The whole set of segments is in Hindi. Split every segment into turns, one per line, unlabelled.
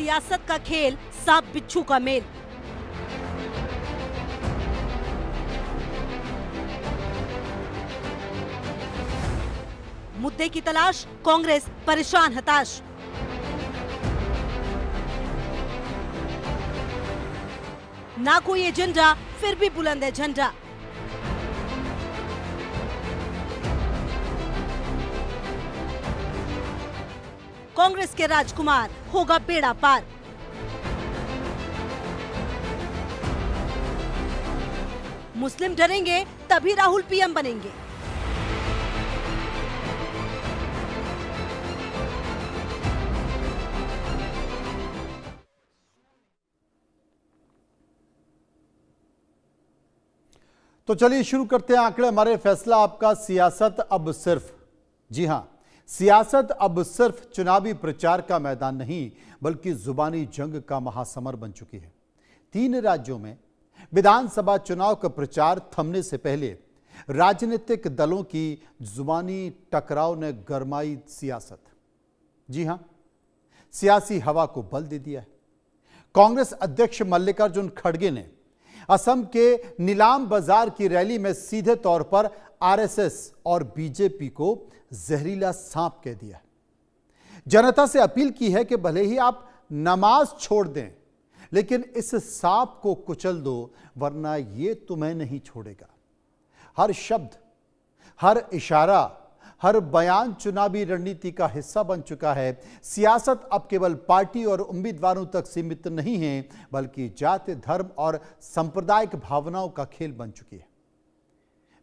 सियासत का खेल, सांप बिच्छू का मेल। मुद्दे की तलाश, कांग्रेस परेशान हताश। ना कोई एजेंडा, फिर भी बुलंद है झंडा। कांग्रेस के राजकुमार, होगा बेड़ा पार। मुस्लिम डरेंगे तभी राहुल पीएम बनेंगे।
तो चलिए शुरू करते हैं आंकड़े हमारे फैसला आपका। सियासत अब सिर्फ, जी हां, सियासत अब सिर्फ चुनावी प्रचार का मैदान नहीं बल्कि जुबानी जंग का महासमर बन चुकी है। 3 राज्यों में विधानसभा चुनाव का प्रचार थमने से पहले राजनीतिक दलों की जुबानी टकराव ने गरमाई सियासत। जी हां, सियासी हवा को बल दे दिया है। कांग्रेस अध्यक्ष मल्लिकार्जुन खड़गे ने असम के नीलाम बाजार की रैली में सीधे तौर पर आरएसएस और बीजेपी को जहरीला सांप कह दिया। जनता से अपील की है कि भले ही आप नमाज छोड़ दें, लेकिन इस सांप को कुचल दो, वरना ये तुम्हें नहीं छोड़ेगा। हर शब्द, हर इशारा, हर बयान चुनावी रणनीति का हिस्सा बन चुका है। सियासत अब केवल पार्टी और उम्मीदवारों तक सीमित नहीं है, बल्कि जाति, धर्म और सांप्रदायिक भावनाओं का खेल बन चुकी है।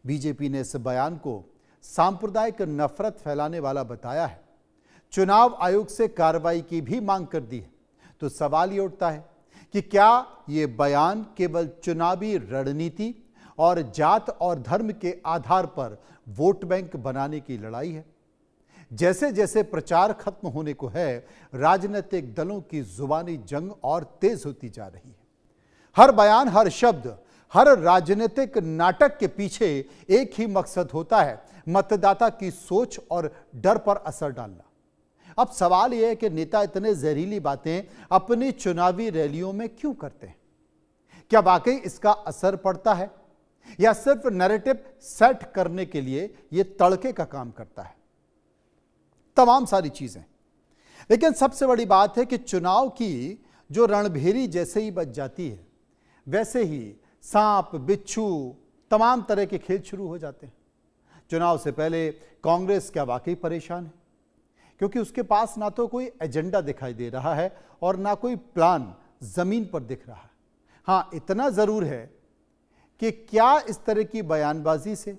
बीजेपी ने इस बयान को सांप्रदायिक नफरत फैलाने वाला बताया है। चुनाव आयोग से कार्रवाई की भी मांग कर दी है। तो सवाल ये उठता है कि क्या ये बयान केवल चुनावी रणनीति और जात और धर्म के आधार पर वोट बैंक बनाने की लड़ाई है? जैसे जैसे प्रचार खत्म होने को है, राजनीतिक दलों की जुबानी जंग और तेज होती जा रही है। हर बयान, हर शब्द, हर राजनीतिक नाटक के पीछे एक ही मकसद होता है, मतदाता की सोच और डर पर असर डालना। अब सवाल यह है कि नेता इतने जहरीली बातें अपनी चुनावी रैलियों में क्यों करते हैं? क्या वाकई इसका असर पड़ता है या सिर्फ नैरेटिव सेट करने के लिए यह तड़के का काम करता है? तमाम सारी चीजें, लेकिन सबसे बड़ी बात है कि चुनाव की जो रणभेरी जैसे ही बच जाती है, वैसे ही सांप, बिच्छू, तमाम तरह के खेल शुरू हो जाते हैं। चुनाव से पहले कांग्रेस क्या वाकई परेशान है? क्योंकि उसके पास ना तो कोई एजेंडा दिखाई दे रहा है और ना कोई प्लान जमीन पर दिख रहा है। हां, इतना जरूर है कि क्या इस तरह की बयानबाजी से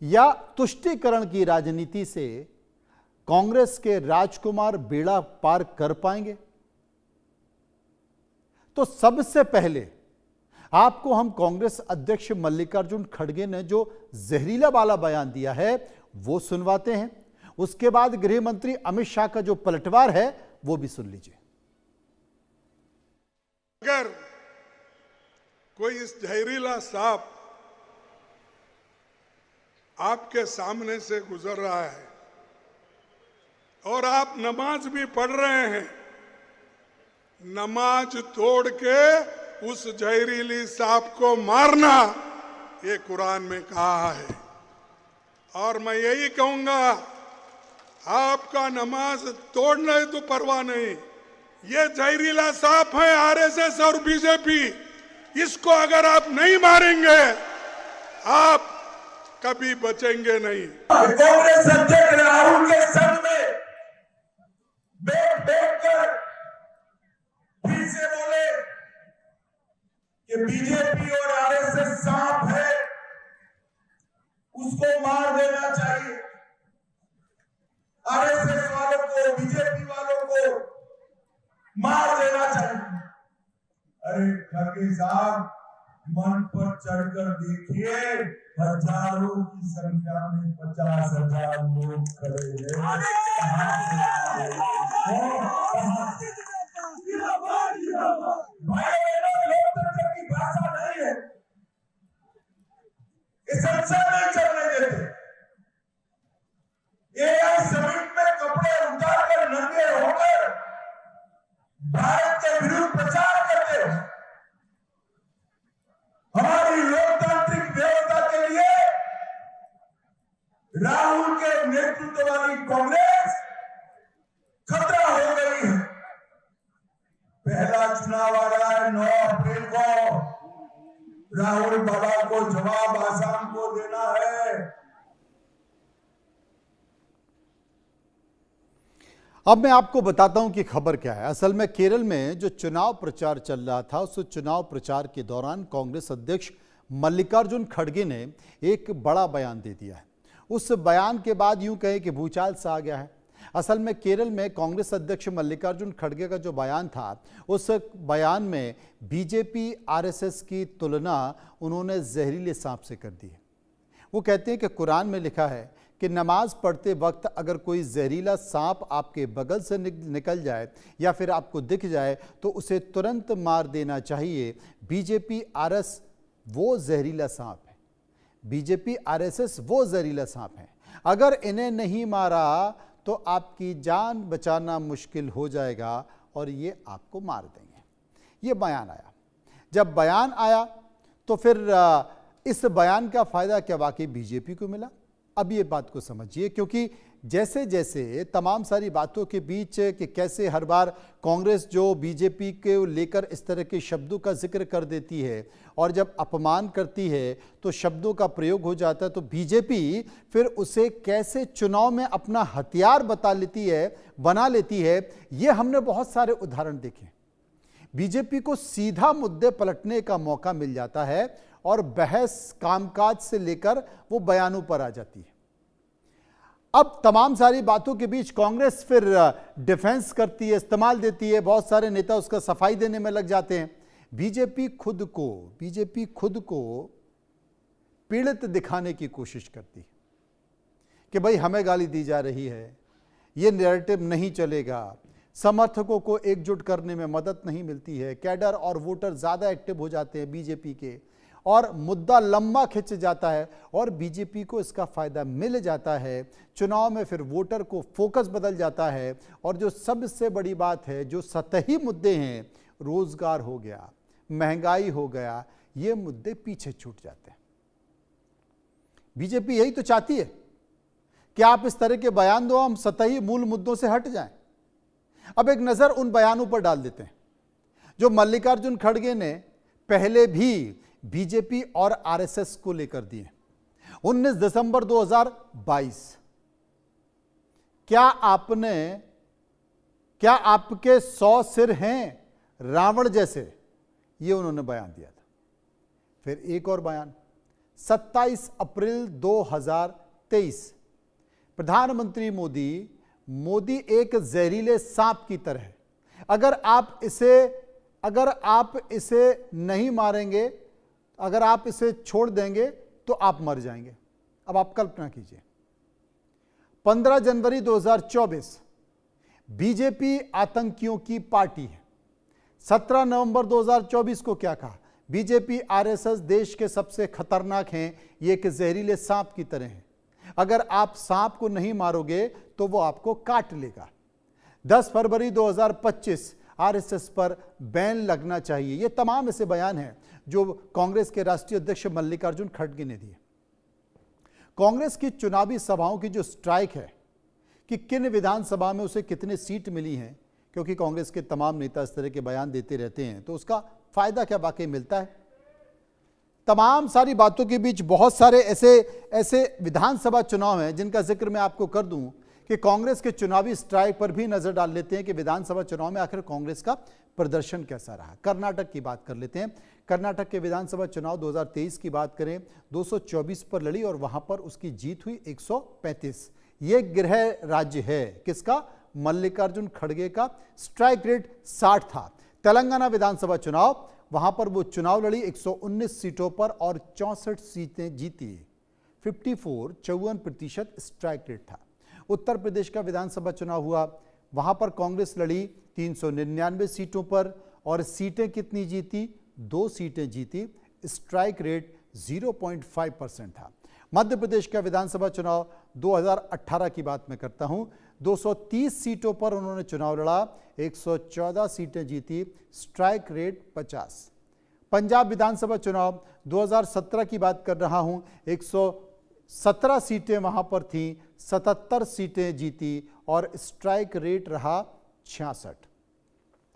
या तुष्टीकरण की राजनीति से कांग्रेस के राजकुमार बेड़ा पार कर पाएंगे? तो सबसे पहले आपको हम कांग्रेस अध्यक्ष मल्लिकार्जुन खड़गे ने जो जहरीला वाला बयान दिया है वो सुनवाते हैं। उसके बाद गृह मंत्री अमित शाह का जो पलटवार है वो भी सुन लीजिए।
अगर कोई इस जहरीला सांप आपके सामने से गुजर रहा है और आप नमाज भी पढ़ रहे हैं, नमाज तोड़ के उस जहरीली सांप को मारना, ये कुरान में कहा है। और मैं यही कहूंगा, आपका नमाज तोड़ना तो परवाह नहीं, ये जहरीला सांप है आरएसएस और बीजेपी। इसको अगर आप नहीं मारेंगे, आप कभी बचेंगे नहीं।
कांग्रेस अध्यक्ष राहुल के संग में बैठ कर फिर से बोले कि बीजेपी और आरएसएस सांप है, उसको मार देना चाहिए। आरएसएस वालों को, बीजेपी वालों को मार देना चाहिए। अरे खड़गे साहब, मन पर चढ़कर देखिए, हजारों की संख्या में 50,000 लोग खड़े हैं। लोकतंत्र की भाषा नहीं है, इस संसद नहीं चलने देते। एआई समिट में कपड़े उतारकर नंगे होकर वाली कांग्रेस खतरा हो गई है। पहला चुनाव आ रहा है 9 अप्रैल को। राहुल बाबा को जवाब आसाम को देना है।
अब मैं आपको बताता हूं कि खबर क्या है। असल में केरल में जो चुनाव प्रचार चल रहा था, उस चुनाव प्रचार के दौरान कांग्रेस अध्यक्ष मल्लिकार्जुन खड़गे ने एक बड़ा बयान दे दिया है। उस बयान के बाद यूं कहे कि भूचाल सा आ गया है। असल में केरल में कांग्रेस अध्यक्ष मल्लिकार्जुन खड़गे का जो बयान था, उस बयान में बीजेपी आरएसएस की तुलना उन्होंने जहरीले सांप से कर दी है। वो कहते हैं कि कुरान में लिखा है कि नमाज पढ़ते वक्त अगर कोई जहरीला सांप आपके बगल से निकल जाए या फिर आपको दिख जाए तो उसे तुरंत मार देना चाहिए। बीजेपी आरएस वो जहरीला सांप है, बीजेपी आरएसएस वो जहरीला सांप है। अगर इन्हें नहीं मारा तो आपकी जान बचाना मुश्किल हो जाएगा और ये आपको मार देंगे। ये बयान आया। जब बयान आया तो फिर इस बयान का फायदा क्या वाकई बीजेपी को मिला? अब ये बात को समझिए, क्योंकि जैसे जैसे तमाम सारी बातों के बीच कि कैसे हर बार कांग्रेस जो बीजेपी के लेकर इस तरह के शब्दों का जिक्र कर देती है और जब अपमान करती है तो शब्दों का प्रयोग हो जाता है, तो बीजेपी फिर उसे कैसे चुनाव में अपना हथियार बना लेती है। ये हमने बहुत सारे उदाहरण देखे। बीजेपी को सीधा मुद्दे पलटने का मौका मिल जाता है और बहस कामकाज से लेकर वो बयानों पर आ जाती है। अब तमाम सारी बातों के बीच कांग्रेस फिर डिफेंस करती है, इस्तेमाल देती है। बहुत सारे नेता उसका सफाई देने में लग जाते हैं। बीजेपी खुद को पीड़ित दिखाने की कोशिश करती है कि भाई हमें गाली दी जा रही है, ये नैरेटिव नहीं चलेगा, समर्थकों को एकजुट करने में मदद नहीं मिलती है, कैडर और वोटर ज़्यादा एक्टिव हो जाते हैं बीजेपी के और मुद्दा लंबा खिंच जाता है और बीजेपी को इसका फायदा मिल जाता है। चुनाव में फिर वोटर को फोकस बदल जाता है और जो सबसे बड़ी बात है, जो सतही मुद्दे हैं, रोजगार हो गया, महंगाई हो गया, ये मुद्दे पीछे छूट जाते हैं। बीजेपी यही तो चाहती है कि आप इस तरह के बयान दो, हम सतही मूल मुद्दों से हट जाएं। अब एक नजर उन बयानों पर डाल देते हैं जो मल्लिकार्जुन खड़गे ने पहले भी बीजेपी और आरएसएस को लेकर दिए। 19 दिसंबर 2022, क्या आपके 100 सिर हैं रावण जैसे, ये उन्होंने बयान दिया था। फिर एक और बयान 27 अप्रैल 2023, प्रधानमंत्री मोदी एक जहरीले सांप की तरह है, अगर आप इसे नहीं मारेंगे, अगर आप इसे छोड़ देंगे तो आप मर जाएंगे। अब आप कल्पना कीजिए, 15 जनवरी 2024, बीजेपी आतंकियों की पार्टी है। 17 नवंबर 2024 को क्या कहा? बीजेपी आरएसएस देश के सबसे खतरनाक हैं, ये एक जहरीले सांप की तरह हैं, अगर आप सांप को नहीं मारोगे तो वो आपको काट लेगा। 10 फरवरी 2025, आरएसएस पर बैन लगना चाहिए। ये तमाम ऐसे बयान हैं जो कांग्रेस के राष्ट्रीय अध्यक्ष मल्लिकार्जुन खड़गे ने दिए। कांग्रेस की चुनावी सभाओं की जो स्ट्राइक है कि किन विधानसभा में उसे कितने सीट मिली हैं, क्योंकि कांग्रेस के तमाम नेता इस तरह के बयान देते रहते हैं, तो उसका फायदा क्या वाकई मिलता है? तमाम सारी बातों के बीच बहुत सारे ऐसे विधानसभा चुनाव हैं जिनका जिक्र मैं आपको कर दूं कि कांग्रेस के चुनावी स्ट्राइक पर भी नजर डाल लेते हैं कि विधानसभा चुनाव में आखिर कांग्रेस का प्रदर्शन कैसा रहा। कर्नाटक की बात कर लेते हैं। कर्नाटक के विधानसभा चुनाव 2023 की बात करें, 224 पर लड़ी और वहां पर उसकी जीत हुई 135। ये गृह राज्य है किसका? मल्लिकार्जुन खड़गे का। स्ट्राइक रेट 60 था। तेलंगाना विधानसभा चुनाव, वहां पर वो चुनाव लड़ी 119 सीटों पर और 64 सीटें जीती। 54% स्ट्राइक रेट था। उत्तर प्रदेश का विधानसभा चुनाव हुआ, वहां पर कांग्रेस लड़ी 399 सीटों पर और सीटें कितनी जीती? 2 सीटें जीती। स्ट्राइक रेट 0.5% था। मध्य प्रदेश का विधानसभा चुनाव 2018 की बात मैं करता हूं, 230 सीटों पर उन्होंने चुनाव लड़ा, 114 सीटें जीती। Strike rate 50। पंजाब विधानसभा चुनाव 2017 की बात कर रहा हूं, 17 सीटें वहां पर थीं, 77 सीटें जीती और स्ट्राइक रेट रहा 66।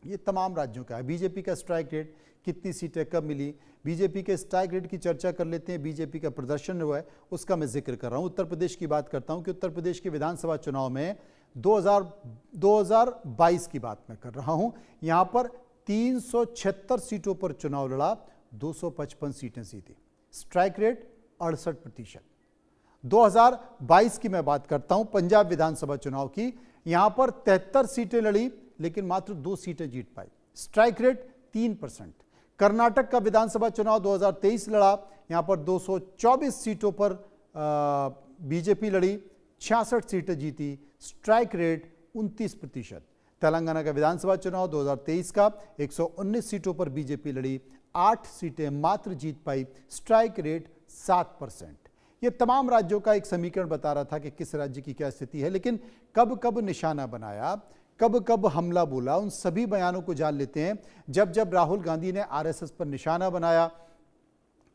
ये तमाम राज्यों का है। बीजेपी का स्ट्राइक रेट, कितनी सीटें कब मिली, बीजेपी के स्ट्राइक रेट की चर्चा कर लेते हैं। बीजेपी का प्रदर्शन हुआ है उसका मैं जिक्र कर रहा हूं। उत्तर प्रदेश की बात करता हूं कि उत्तर प्रदेश के विधानसभा चुनाव में 2022 की बात मैं कर रहा हूं। यहां पर 376 सीटों पर चुनाव लड़ा, 255 सीटें जीती, स्ट्राइक रेट 68%। 2022 की मैं बात करता हूं, पंजाब विधानसभा चुनाव की, यहां पर 73 सीटें लड़ी लेकिन मात्र 2 सीटें जीत पाई, स्ट्राइक रेट 3%। कर्नाटक का विधानसभा चुनाव 2023 लड़ा, यहां पर 224 सीटों पर बीजेपी लड़ी, 66 सीटें जीती, स्ट्राइक रेट 29%। तेलंगाना का विधानसभा चुनाव 2023 का 119 सीटों पर बीजेपी लड़ी, 8 सीटें मात्र जीत पाई, स्ट्राइक रेट 7%। ये तमाम राज्यों का एक समीकरण बता रहा था कि किस राज्य की क्या स्थिति है, लेकिन कब कब निशाना बनाया, कब कब हमला बोला, उन सभी बयानों को जान लेते हैं। जब जब राहुल गांधी ने आरएसएस पर निशाना बनाया,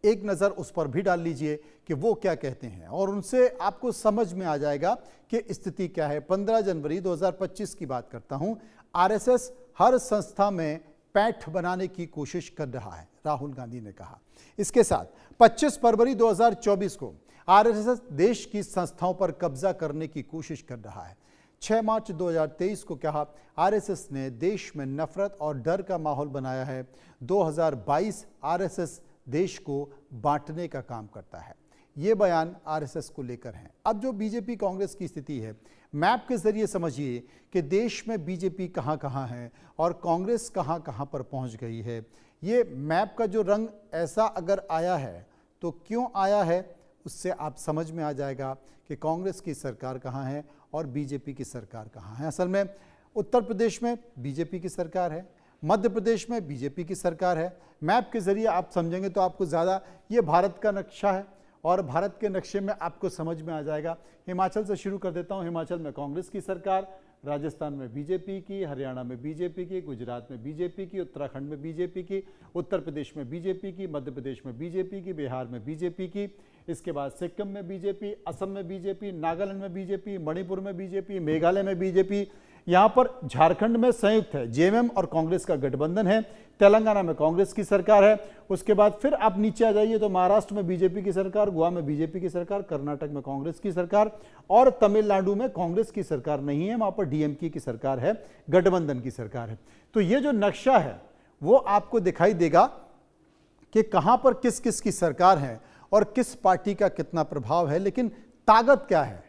एक नज़र उस पर भी डाल लीजिए कि वो क्या कहते हैं और उनसे आपको समझ में आ जाएगा कि स्थिति क्या है। 15 जनवरी 2025 की बात करता हूं। आरएसएस हर संस्था में पैठ बनाने की कोशिश कर रहा है, राहुल गांधी ने कहा। इसके साथ 25 फरवरी 2024 को आरएसएस देश की संस्थाओं पर कब्जा करने की कोशिश कर रहा है। 6 मार्च 2023 को कहा, आरएसएस ने देश में नफरत और डर का माहौल बनाया है। 2022 आरएसएस देश को बांटने का काम करता है। ये बयान आरएसएस को लेकर हैं। अब जो बीजेपी कांग्रेस की स्थिति है, मैप के जरिए समझिए कि देश में बीजेपी कहां कहां है और कांग्रेस कहां कहां पर पहुंच गई है। ये मैप का जो रंग ऐसा अगर आया है तो क्यों आया है, उससे आप समझ में आ जाएगा कि कांग्रेस की सरकार कहां है और बीजेपी की सरकार कहां है। असल में उत्तर प्रदेश में बीजेपी की सरकार है, मध्य प्रदेश में बीजेपी की सरकार है। मैप के जरिए आप समझेंगे तो आपको ज़्यादा, ये भारत का नक्शा है और भारत के नक्शे में आपको समझ में आ जाएगा। हिमाचल से शुरू कर देता हूँ। हिमाचल में कांग्रेस की सरकार, राजस्थान में बीजेपी की, हरियाणा में बीजेपी की, गुजरात में बीजेपी की, उत्तराखंड में बीजेपी की, उत्तर प्रदेश में बीजेपी की, मध्य प्रदेश में बीजेपी की, बिहार में बीजेपी की, इसके बाद सिक्किम में बीजेपी, असम में बीजेपी, नागालैंड में बीजेपी, मणिपुर में बीजेपी, मेघालय में बीजेपी, यहाँ पर झारखंड में संयुक्त है, जेएमएम और कांग्रेस का गठबंधन है, तेलंगाना में कांग्रेस की सरकार है। उसके बाद फिर आप नीचे आ जाइए तो महाराष्ट्र में बीजेपी की सरकार, गोवा में बीजेपी की सरकार, कर्नाटक में कांग्रेस की सरकार और तमिलनाडु में कांग्रेस की सरकार नहीं है, वहां पर डीएमके की सरकार है, गठबंधन की सरकार है। तो ये जो नक्शा है वो आपको दिखाई देगा कि कहां पर किस किस की सरकार है और किस पार्टी का कितना प्रभाव है, लेकिन ताकत क्या है।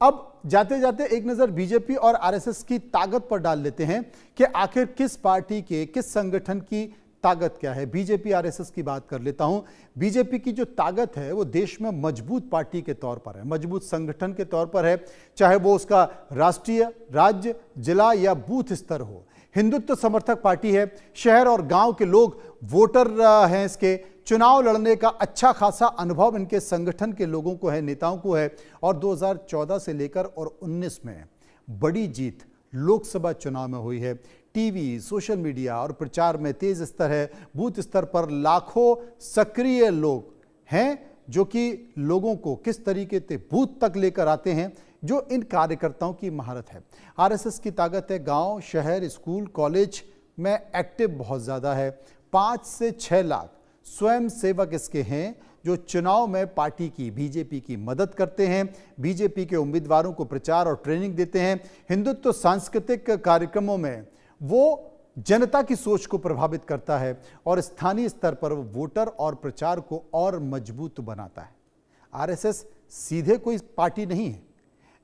अब जाते जाते एक नजर बीजेपी और आरएसएस की ताकत पर डाल लेते हैं कि आखिर किस पार्टी के, किस संगठन की ताकत क्या है। बीजेपी आरएसएस की बात कर लेता हूं। बीजेपी की जो ताकत है वो देश में मजबूत पार्टी के तौर पर है, मजबूत संगठन के तौर पर है, चाहे वो उसका राष्ट्रीय, राज्य, जिला या बूथ स्तर हो। हिंदुत्व समर्थक पार्टी है, शहर और गांव के लोग वोटर हैं इसके, चुनाव लड़ने का अच्छा खासा अनुभव इनके संगठन के लोगों को है, नेताओं को है और 2014 से लेकर और 19 में बड़ी जीत लोकसभा चुनाव में हुई है। टीवी, सोशल मीडिया और प्रचार में तेज स्तर है, बूथ स्तर पर लाखों सक्रिय लोग हैं जो कि लोगों को किस तरीके से बूथ तक लेकर आते हैं, जो इन कार्यकर्ताओं की महारत है। आरएसएस की ताकत है गांव, शहर, स्कूल, कॉलेज में एक्टिव बहुत ज़्यादा है। 5 से 6 लाख स्वयं सेवक इसके हैं जो चुनाव में पार्टी की, बीजेपी की मदद करते हैं, बीजेपी के उम्मीदवारों को प्रचार और ट्रेनिंग देते हैं। हिंदुत्व सांस्कृतिक कार्यक्रमों में वो जनता की सोच को प्रभावित करता है और स्थानीय स्तर पर वो वोटर और प्रचार को और मजबूत बनाता है। आरएसएस सीधे कोई पार्टी नहीं है,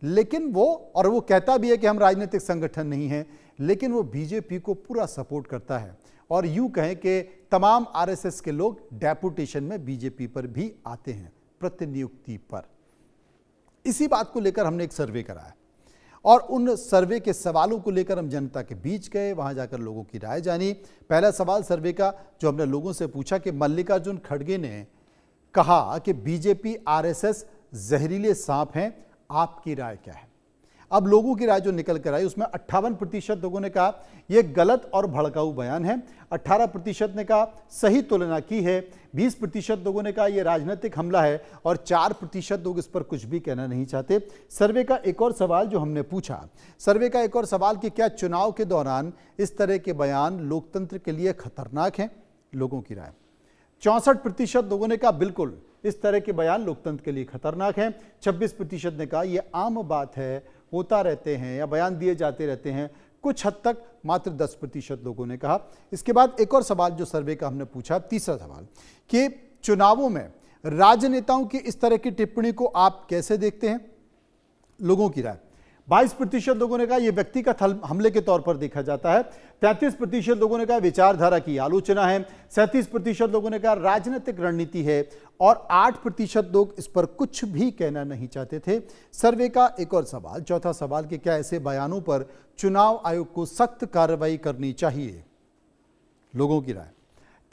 लेकिन वो कहता भी है कि हम राजनीतिक संगठन नहीं हैं, लेकिन वो बीजेपी को पूरा सपोर्ट करता है और यूं कहें कि तमाम आरएसएस के लोग डेपुटेशन में बीजेपी पर भी आते हैं, प्रतिनियुक्ति पर। इसी बात को लेकर हमने एक सर्वे कराया और उन सर्वे के सवालों को लेकर हम जनता के बीच गए, वहां जाकर लोगों की राय जानी। पहला सवाल सर्वे का जो हमने लोगों से पूछा कि मल्लिकार्जुन खड़गे ने कहा कि बीजेपी आरएसएस जहरीले सांप हैं, आपकी राय क्या है। अब लोगों की राय जो निकल कर आई उसमें 58% लोगों ने कहा यह गलत और भड़काऊ बयान है, 18% ने कहा सही तुलना की है, 20% लोगों ने कहा यह राजनीतिक हमला है और 4% लोग इस पर कुछ भी कहना नहीं चाहते। सर्वे का एक और सवाल जो हमने पूछा, सर्वे का एक और सवाल कि क्या चुनाव के दौरान इस तरह के बयान लोकतंत्र के लिए खतरनाक हैं? लोगों की राय 64% लोगों ने कहा बिल्कुल इस तरह के बयान लोकतंत्र के लिए खतरनाक हैं, 26% ने कहा यह आम बात है, होता रहते हैं या बयान दिए जाते रहते हैं कुछ हद तक, मात्र 10% लोगों ने कहा। इसके बाद एक और सवाल जो सर्वे का हमने पूछा, तीसरा सवाल कि चुनावों में राजनेताओं की इस तरह की टिप्पणी को आप कैसे देखते हैं? लोगों की राय 22% लोगों ने कहा यह व्यक्तिगत हमले के तौर पर देखा जाता है, 33% लोगों ने कहा विचारधारा की आलोचना है, 37% लोगों ने कहा राजनीतिक रणनीति है और 8% लोग इस पर कुछ भी कहना नहीं चाहते थे। सर्वे का एक और सवाल, चौथा सवाल कि क्या ऐसे बयानों पर चुनाव आयोग को सख्त कार्रवाई करनी चाहिए? लोगों की राय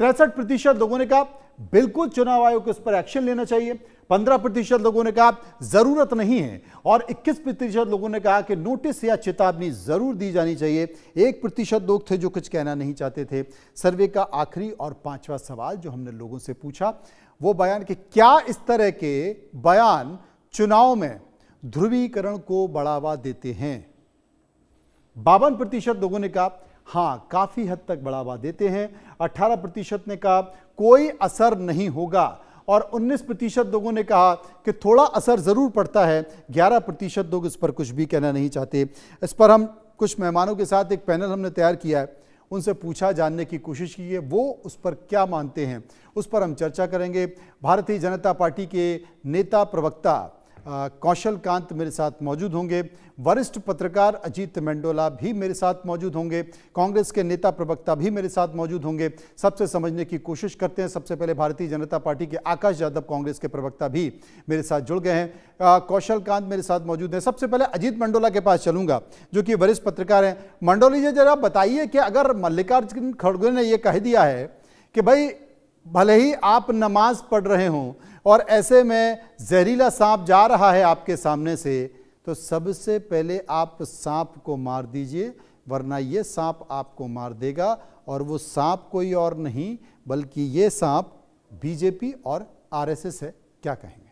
63% लोगों ने कहा बिल्कुल चुनाव आयोग को इस पर एक्शन लेना चाहिए, 15% लोगों ने कहा जरूरत नहीं है और 21% लोगों ने कहा कि नोटिस या चेतावनी जरूर दी जानी चाहिए। 1% लोग थे जो कुछ कहना नहीं चाहते थे। सर्वे का आखिरी और पांचवा सवाल जो हमने लोगों से पूछा वो बयान कि क्या इस तरह के बयान चुनाव में ध्रुवीकरण को बढ़ावा देते हैं? 52% लोगों ने कहा हाँ काफी हद तक बढ़ावा देते हैं, 18% ने कहा कोई असर नहीं होगा और 19% लोगों ने कहा कि थोड़ा असर जरूर पड़ता है, 11% लोग इस पर कुछ भी कहना नहीं चाहते। इस पर हम कुछ मेहमानों के साथ एक पैनल हमने तैयार किया है, उनसे पूछा, जानने की कोशिश की है वो उस पर क्या मानते हैं, उस पर हम चर्चा करेंगे। भारतीय जनता पार्टी के नेता प्रवक्ता कौशल कांत मेरे साथ मौजूद होंगे, वरिष्ठ पत्रकार अजीत मेंडोला भी मेरे साथ मौजूद होंगे, कांग्रेस के नेता प्रवक्ता भी मेरे साथ मौजूद होंगे। सबसे समझने की कोशिश करते हैं। सबसे पहले भारतीय जनता पार्टी के आकाश यादव कांग्रेस के प्रवक्ता भी मेरे साथ जुड़ गए हैं, कौशल कांत मेरे साथ मौजूद हैं। सबसे पहले अजीत मेंडोला के पास चलूंगा जो कि वरिष्ठ पत्रकार हैं। मंडोली जी जरा बताइए कि अगर मल्लिकार्जुन खड़गे ने यह कह दिया है कि भाई भले ही आप नमाज पढ़ रहे हों और ऐसे में जहरीला सांप जा रहा है आपके सामने से, तो सबसे पहले आप सांप को मार दीजिए वरना ये सांप आपको मार देगा, और वो सांप कोई और नहीं बल्कि ये सांप बीजेपी और आरएसएस है। क्या कहेंगे?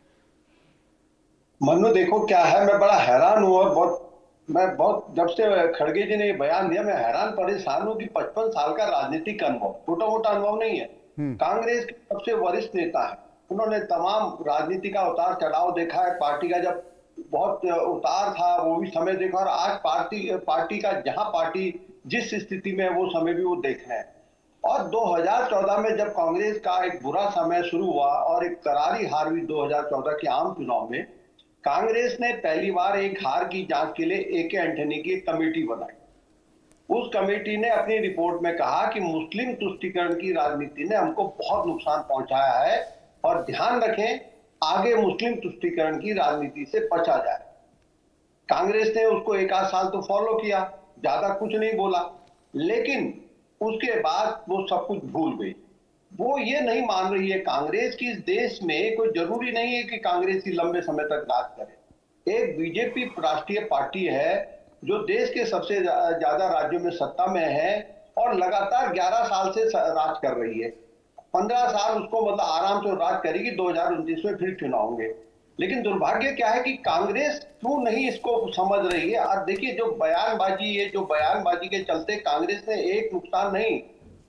मनु देखो क्या है, मैं बड़ा हैरान हूं और मैं बहुत जब से खड़गे जी ने ये बयान दिया मैं हैरान परेशान हूं कि 55 साल का राजनीतिक अनुभव, छोटा मोटा अनुभव नहीं है। कांग्रेस के सबसे वरिष्ठ नेता है, उन्होंने तमाम राजनीति का उतार चढ़ाव देखा है, पार्टी का जब बहुत उतार था वो भी समय देखा और आज पार्टी का जहां पार्टी जिस स्थिति में है वो समय भी वो देख रहे हैं। और 2014 में जब कांग्रेस का एक बुरा समय शुरू हुआ और एक करारी हार हुई 2014 के आम चुनाव में, कांग्रेस ने पहली बार एक हार की जांच के लिए ए.के. एंटनी की एक कमेटी बनाई। उस कमेटी ने अपनी रिपोर्ट में कहा कि मुस्लिम तुष्टीकरण की राजनीति ने हमको बहुत नुकसान पहुंचाया है और ध्यान रखें आगे मुस्लिम तुष्टीकरण की राजनीति से बचा जाए। कांग्रेस ने उसको एक आध साल तो फॉलो किया, ज्यादा कुछ नहीं बोला, लेकिन उसके बाद वो सब कुछ भूल गई। वो ये नहीं मान रही है कांग्रेस की इस देश में कोई जरूरी नहीं है कि कांग्रेस ही लंबे समय तक राज करे। एक बीजेपी राष्ट्रीय पार्टी है जो देश के सबसे ज्यादा राज्यों में सत्ता में है और लगातार 11 साल से राज कर रही है। 15 साल उसको मतलब आराम से राज करेगी, 2029 में फिर चुनाव होंगे। लेकिन दुर्भाग्य क्या है कि कांग्रेस क्यों नहीं इसको समझ रही है। और देखिए जो बयानबाजी के चलते कांग्रेस ने एक नुकसान नहीं,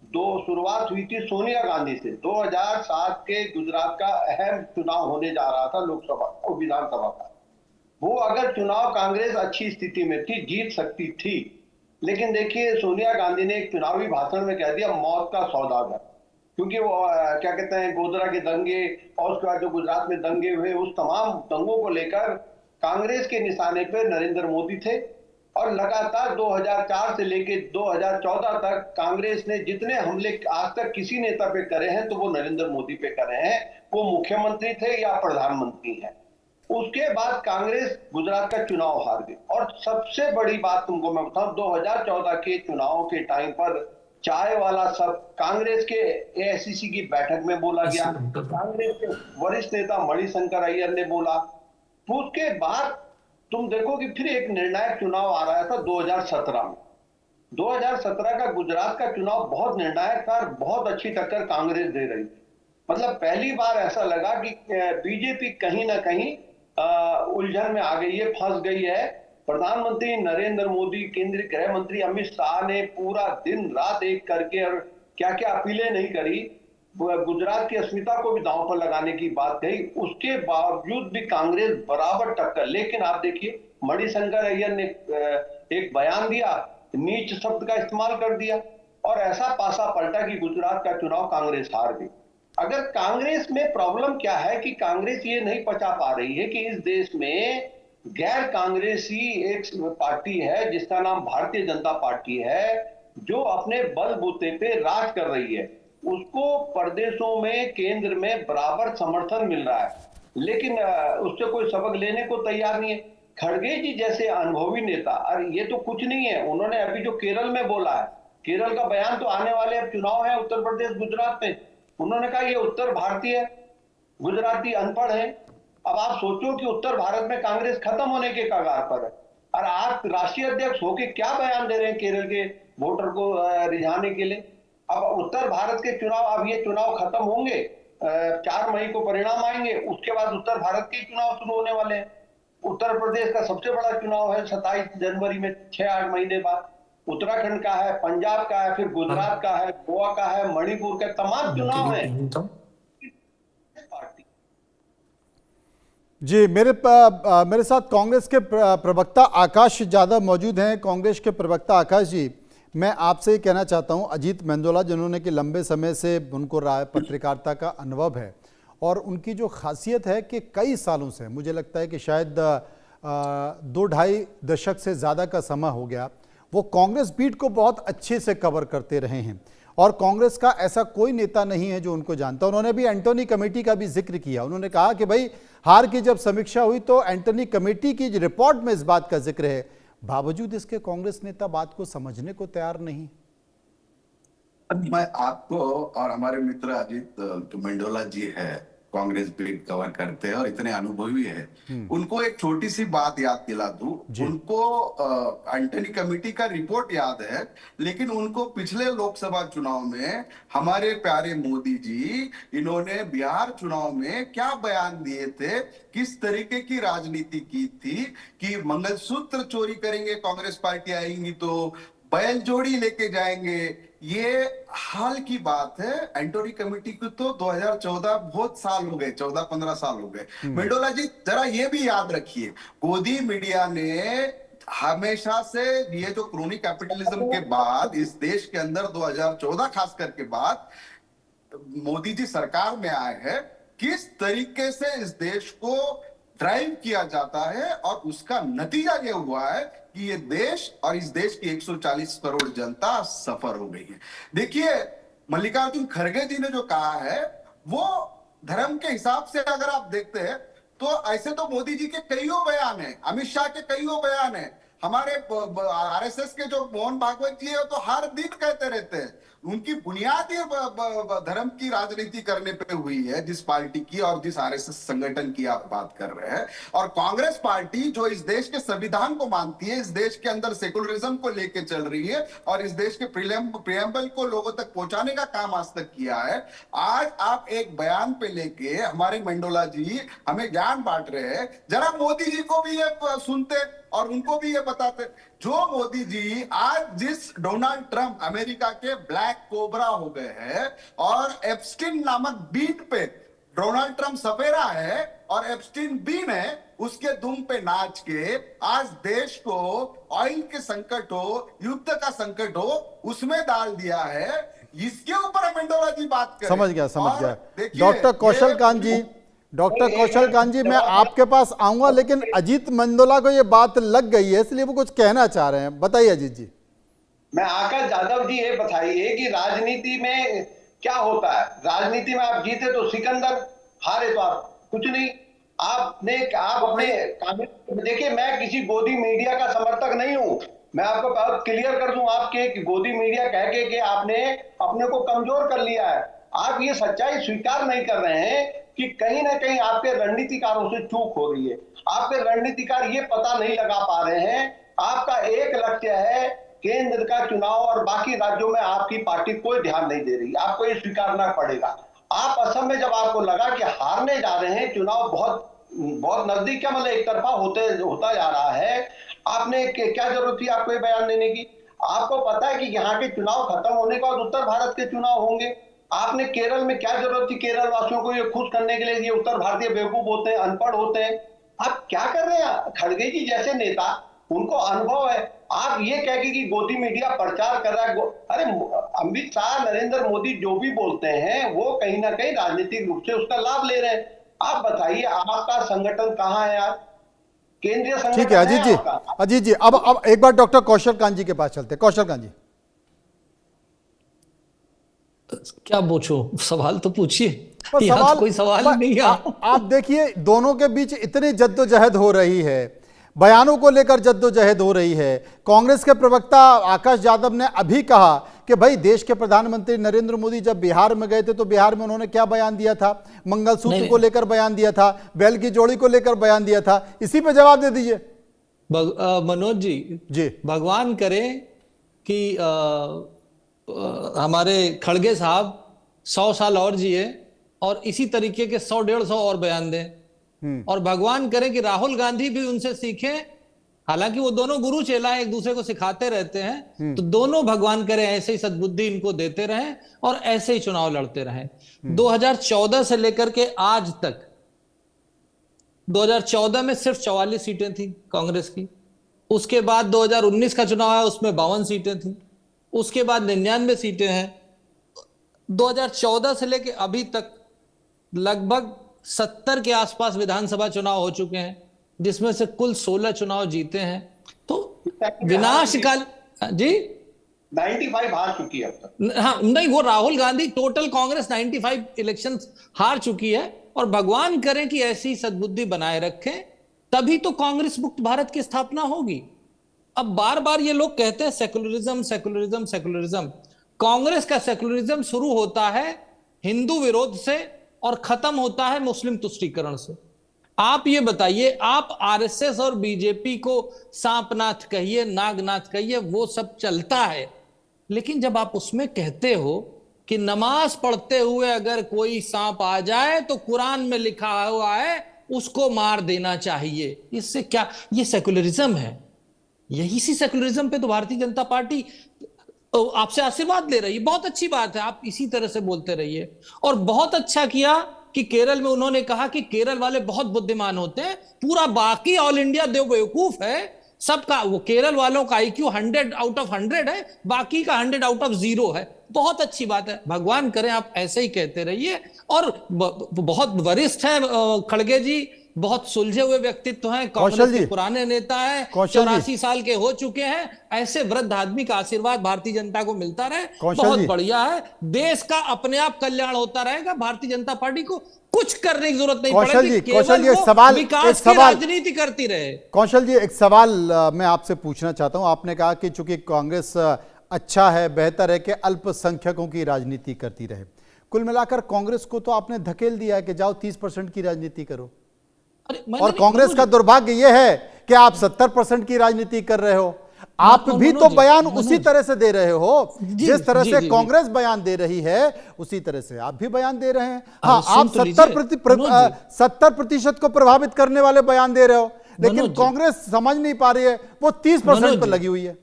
शुरुआत हुई थी सोनिया गांधी से। 2007 के गुजरात का अहम चुनाव होने जा रहा था, लोकसभा और विधानसभा का। वो अगर चुनाव कांग्रेस अच्छी स्थिति में थी, जीत सकती थी, लेकिन देखिए सोनिया गांधी ने एक चुनावी भाषण में कह दिया मौत का सौदागर, क्योंकि वो क्या कहते हैं गोधरा के दंगे और उसके बाद जो गुजरात में दंगे हुए, उस तमाम दंगों को लेकर कांग्रेस के निशाने पर नरेंद्र मोदी थे। और लगातार 2004 से लेकर 2014 तक कांग्रेस ने जितने हमले आज तक किसी नेता पे करे हैं तो वो नरेंद्र मोदी पे करे हैं, वो मुख्यमंत्री थे या प्रधानमंत्री हैं। उसके बाद कांग्रेस गुजरात का चुनाव हार गई। और सबसे बड़ी बात तुमको मैं बताऊं, 2014 के चुनाव के टाइम पर चाय वाला सब कांग्रेस के एआईसीसी की बैठक में बोला गया, कांग्रेस के वरिष्ठ नेता मणिशंकर अय्यर ने बोला। उसके बाद तुम देखो कि फिर एक निर्णायक चुनाव आ रहा था 2017 में। 2017 का गुजरात का चुनाव बहुत निर्णायक था और बहुत अच्छी टक्कर कांग्रेस दे रही थी। मतलब पहली बार ऐसा लगा कि बीजेपी कहीं ना कहीं उलझन में आ गई है, फंस गई है। प्रधानमंत्री नरेंद्र मोदी, केंद्रीय गृह मंत्री अमित शाह ने पूरा दिन रात एक करके और क्या क्या अपीलें नहीं करी, गुजरात की अस्मिता को भी दांव पर लगाने की बात कही, उसके बावजूद भी कांग्रेस बराबर टक्कर। लेकिन आप देखिए मणिशंकर अय्यर ने एक बयान दिया, नीच शब्द का इस्तेमाल कर दिया और ऐसा पासा पलटा कि गुजरात का चुनाव कांग्रेस हार गई। अगर कांग्रेस में प्रॉब्लम क्या है कि कांग्रेस ये नहीं पचा पा रही है कि इस देश में गैर कांग्रेसी एक पार्टी है जिसका नाम भारतीय जनता पार्टी है, जो अपने बलबूते पे राज कर रही है। उसको प्रदेशों में, केंद्र में बराबर समर्थन मिल रहा है, लेकिन उससे कोई सबक लेने को तैयार नहीं है। खड़गे जी जैसे अनुभवी नेता, अरे ये तो कुछ नहीं है, उन्होंने अभी जो केरल में बोला है, केरल का बयान तो आने वाले अब चुनाव है उत्तर प्रदेश गुजरात में, उन्होंने कहा ये उत्तर भारतीय गुजराती अनपढ़ है। अब आप सोचो कि उत्तर भारत में कांग्रेस खत्म होने के कगार पर है और आप राष्ट्रीय अध्यक्ष होके क्या बयान दे रहे हैं केरल के वोटर को रिझाने के लिए। अब उत्तर भारत के चुनाव, अब ये चुनाव खत्म होंगे, 4 मई को परिणाम आएंगे, उसके बाद उत्तर भारत के चुनाव शुरू होने वाले हैं। उत्तर प्रदेश का सबसे बड़ा चुनाव है 27 जनवरी में, 6-8 महीने बाद। उत्तराखंड का है, पंजाब का है, फिर गुजरात का है, गोवा का है, मणिपुर का, तमाम चुनाव है।
जी, मेरे साथ कांग्रेस के प्रवक्ता आकाश यादव मौजूद हैं। कांग्रेस के प्रवक्ता आकाश जी, मैं आपसे ये कहना चाहता हूं, अजीत मेंदोला जिन्होंने कि लंबे समय से उनको पत्रकारिता का अनुभव है और उनकी जो खासियत है कि कई सालों से, मुझे लगता है कि शायद 2-2.5 दशक से ज़्यादा का समय हो गया, वो कांग्रेस बीट को बहुत अच्छे से कवर करते रहे हैं और कांग्रेस का ऐसा कोई नेता नहीं है जो उनको जानता। उन्होंने भी एंटोनी कमेटी का भी जिक्र किया। उन्होंने कहा कि भाई हार की जब समीक्षा हुई तो एंटोनी कमेटी की रिपोर्ट में इस बात का जिक्र है, बावजूद इसके कांग्रेस नेता बात को समझने को तैयार नहीं।
मैं आपको और हमारे मित्र अजीत मेंडोला जी है, कांग्रेस बीट कवर करते हैं और इतने अनुभवी है, उनको एक छोटी सी बात याद दिला दूं। उनको एंटनी कमेटी का रिपोर्ट याद है, लेकिन उनको पिछले लोकसभा चुनाव में हमारे प्यारे मोदी जी, इन्होंने बिहार चुनाव में क्या बयान दिए थे, किस तरीके की राजनीति की थी कि मंगलसूत्र चोरी करेंगे, कांग्रेस पार्टी आएंगी तो बैल जोड़ी लेके जाएंगे। ये हाल की बात है। एंटोनी कमेटी को तो 2014 बहुत साल हो गए, 14-15 साल हो गए। मेंडोला जी जरा ये भी याद रखिए, गोदी मीडिया ने हमेशा से ये जो क्रोनी कैपिटलिज्म के बाद इस देश के अंदर 2014 खास करके बाद मोदी जी सरकार में आए हैं, किस तरीके से इस देश को ड्राइव किया जाता है और उसका नतीजा ये हुआ है कि ये देश और इस देश की 140 करोड़ जनता सफर हो गई है। देखिए, मल्लिकार्जुन खड़गे जी ने जो कहा है वो धर्म के हिसाब से अगर आप देखते हैं तो ऐसे तो मोदी जी के कईयों बयान है, अमित शाह के कईयों बयान है, हमारे आरएसएस के जो मोहन भागवत जी है तो हर दिन कहते रहते हैं। उनकी बुनियाद ये धर्म की राजनीति करने पे हुई है, जिस पार्टी की और जिस आरएसएस संगठन की आप बात कर रहे हैं। और कांग्रेस पार्टी जो इस देश के संविधान को मानती है, इस देश के अंदर सेकुलरिज्म को लेके चल रही है और इस देश के प्रियम्बल को लोगों तक पहुंचाने का काम आज तक किया है। आज आप एक बयान पे लेके हमारे मेंडोला जी हमें ज्ञान बांट रहे हैं, जरा मोदी जी को भी ये सुनते और उनको भी ये बताते। जो मोदी जी आज जिस डोनाल्ड ट्रंप अमेरिका के ब्लैक कोबरा हो गए हैं और एप्स्टीन नामक बीन पे डोनाल्ड ट्रंप सपेरा है और एप्स्टीन बीन है, उसके दुम पे नाच के आज देश को ऑयल के संकट हो, युद्ध का संकट हो, उसमें डाल दिया है। इसके ऊपर मेंडोला जी बात करें।
समझ गया। डॉक्टर कौशल कांत जी, मैं आपके पास आऊंगा, लेकिन अजीत मेंदोला को ये बात लग गई है, इसलिए वो कुछ कहना चाह रहे हैं। बताइए अजीत जी।
मैं आकाश यादव जी ये बताइए कि राजनीति में क्या होता है। राजनीति में आप जीते तो सिकंदर, हारे तो आप कुछ नहीं। आप अपने देखिए, मैं किसी गोदी मीडिया का समर्थक नहीं हूं। मैं आपको बात क्लियर कर दूं आपके कि गोदी मीडिया कह के कि आपने अपने को कमजोर कर लिया है। आप ये सच्चाई स्वीकार नहीं कर रहे हैं कि कहीं ना कहीं आपके रणनीतिकारों से चूक हो रही है। आपके रणनीतिकार ये पता नहीं लगा पा रहे हैं, आपका एक लक्ष्य है केंद्र का चुनाव और बाकी राज्यों में आपकी पार्टी कोई ध्यान नहीं दे रही, आपको ये स्वीकारना पड़ेगा। आप असम में जब आपको लगा कि हारने जा रहे हैं, चुनाव बहुत बहुत नजदीक क्या मतलब एक तरफा होता जा रहा है, आपने क्या जरूरत थी आपको ये बयान देने की? आपको पता है कि यहाँ के चुनाव खत्म होने के बाद उत्तर भारत के चुनाव होंगे। आपने केरल में क्या जरूरत थी केरल वासियों को ये खुश करने के लिए? ये उत्तर भारतीय बेवकूफ होते हैं, अनपढ़ होते हैं। आप क्या कर रहे हैं? खड़गे जी जैसे नेता, उनको अनुभव है, आप ये कह के कि गोदी मीडिया प्रचार कर रहा है। अरे अमित शाह, नरेंद्र मोदी जो भी बोलते हैं वो कहीं ना कहीं राजनीतिक रूप से उसका लाभ ले रहे हैं। आप बताइए, आपका संगठन कहाँ है यार? केंद्रीय संगठन
ठीक है अजीत जी, अजीत जी अब एक बार डॉक्टर कौशल कांत जी के पास चलते हैं। कौशल कांत जी,
क्या पूछूं? सवाल तो पूछिए।
पर
यहाँ
सवाल
तो कोई सवाल ही नहीं है।
आप देखिए, दोनों के बीच इतनी जद्दोजहद हो रही है, बयानों को लेकर जद्दोजहद हो रही है। कांग्रेस के प्रवक्ता आकाश यादव ने अभी कहा कि भाई देश के प्रधानमंत्री नरेंद्र मोदी जब बिहार में गए थे तो बिहार में उन्होंने क्या बयान दिया था? मंगलसूत्र को लेकर बयान दिया था, बैल की जोड़ी को लेकर बयान दिया था। इसी पे जवाब दे दीजिए।
मनोज जी, भगवान करे कि हमारे खड़गे साहब 100 साल और जिए और इसी तरीके के 100-150 और बयान दें, और भगवान करे कि राहुल गांधी भी उनसे सीखें। हालांकि वो दोनों गुरु चेला एक दूसरे को सिखाते रहते हैं, तो दोनों भगवान करे ऐसे ही सद्बुद्धि इनको देते रहें और ऐसे ही चुनाव लड़ते रहें। 2014 से लेकर के आज तक, 2014 में सिर्फ 44 सीटें थी कांग्रेस की, उसके बाद 2019 का चुनाव आया उसमें 52 सीटें थी, उसके बाद 99 सीटें हैं। 2014 से लेकर अभी तक लगभग 70 के आसपास विधानसभा चुनाव हो चुके हैं, जिसमें से कुल 16 चुनाव जीते हैं। तो विनाशकाल जी
95 हार चुकी है अब तक।
हाँ नहीं, वो राहुल गांधी, टोटल कांग्रेस 95 इलेक्शन हार चुकी है। और भगवान करें कि ऐसी सद्बुद्धि बनाए रखें, तभी तो कांग्रेस मुक्त भारत की स्थापना होगी। अब बार बार ये लोग कहते हैं सेकुलरिज्म सेकुलरिज्म सेकुलरिज्म। कांग्रेस का सेकुलरिज्म शुरू होता है हिंदू विरोध से और खत्म होता है मुस्लिम तुष्टीकरण से। आप ये बताइए, आप आरएसएस और बीजेपी को सांपनाथ कहिए, नागनाथ कहिए, वो सब चलता है, लेकिन जब आप उसमें कहते हो कि नमाज पढ़ते हुए अगर कोई सांप आ जाए तो कुरान में लिखा हुआ है उसको मार देना चाहिए, इससे क्या? ये सेकुलरिज्म है। यही सी सेकुलरिज्म पे तो भारतीय जनता पार्टी आपसे आशीर्वाद ले रही है। बहुत अच्छी बात है, आप इसी तरह से बोलते रहिए। और बहुत अच्छा किया कि केरल में उन्होंने कहा कि केरल वाले बहुत बुद्धिमान होते हैं, पूरा बाकी ऑल इंडिया बेवकूफ है। सबका, वो केरल वालों का IQ 100 आउट ऑफ 100 है, बाकी का 100 आउट ऑफ 0 है। बहुत अच्छी बात है, भगवान करें आप ऐसे ही कहते रहिए। और बहुत वरिष्ठ है खड़गे जी, बहुत सुलझे हुए व्यक्तित्व हैं, कांग्रेस के पुराने नेता हैं, 84 साल के हो चुके हैं। ऐसे वृद्ध आदमी का आशीर्वाद भारतीय जनता को मिलता रहे, बहुत बढ़िया है। देश का अपने आप कल्याण होता रहेगा, भारतीय जनता पार्टी को कुछ करने की जरूरत नहीं पड़ेगी, केवल वो विकास की राजनीति करती रहे।
कौशल जी, एक सवाल मैं आपसे पूछना चाहता हूं। आपने कहा कि चूंकि कांग्रेस अच्छा है, बेहतर है कि अल्पसंख्यकों की राजनीति करती रहे। कुल मिलाकर कांग्रेस को तो आपने धकेल दिया है कि जाओ 30% की राजनीति करो, और कांग्रेस का दुर्भाग्य यह है कि आप 70% की राजनीति कर रहे हो। आप भी तो बयान उसी तरह से दे रहे हो, जिस तरह से कांग्रेस बयान दे रही है उसी तरह से आप भी बयान दे रहे हैं। हाँ, आप 70% को प्रभावित करने वाले बयान दे रहे हो, लेकिन कांग्रेस समझ नहीं पा रही है, वो 30% पर लगी हुई है।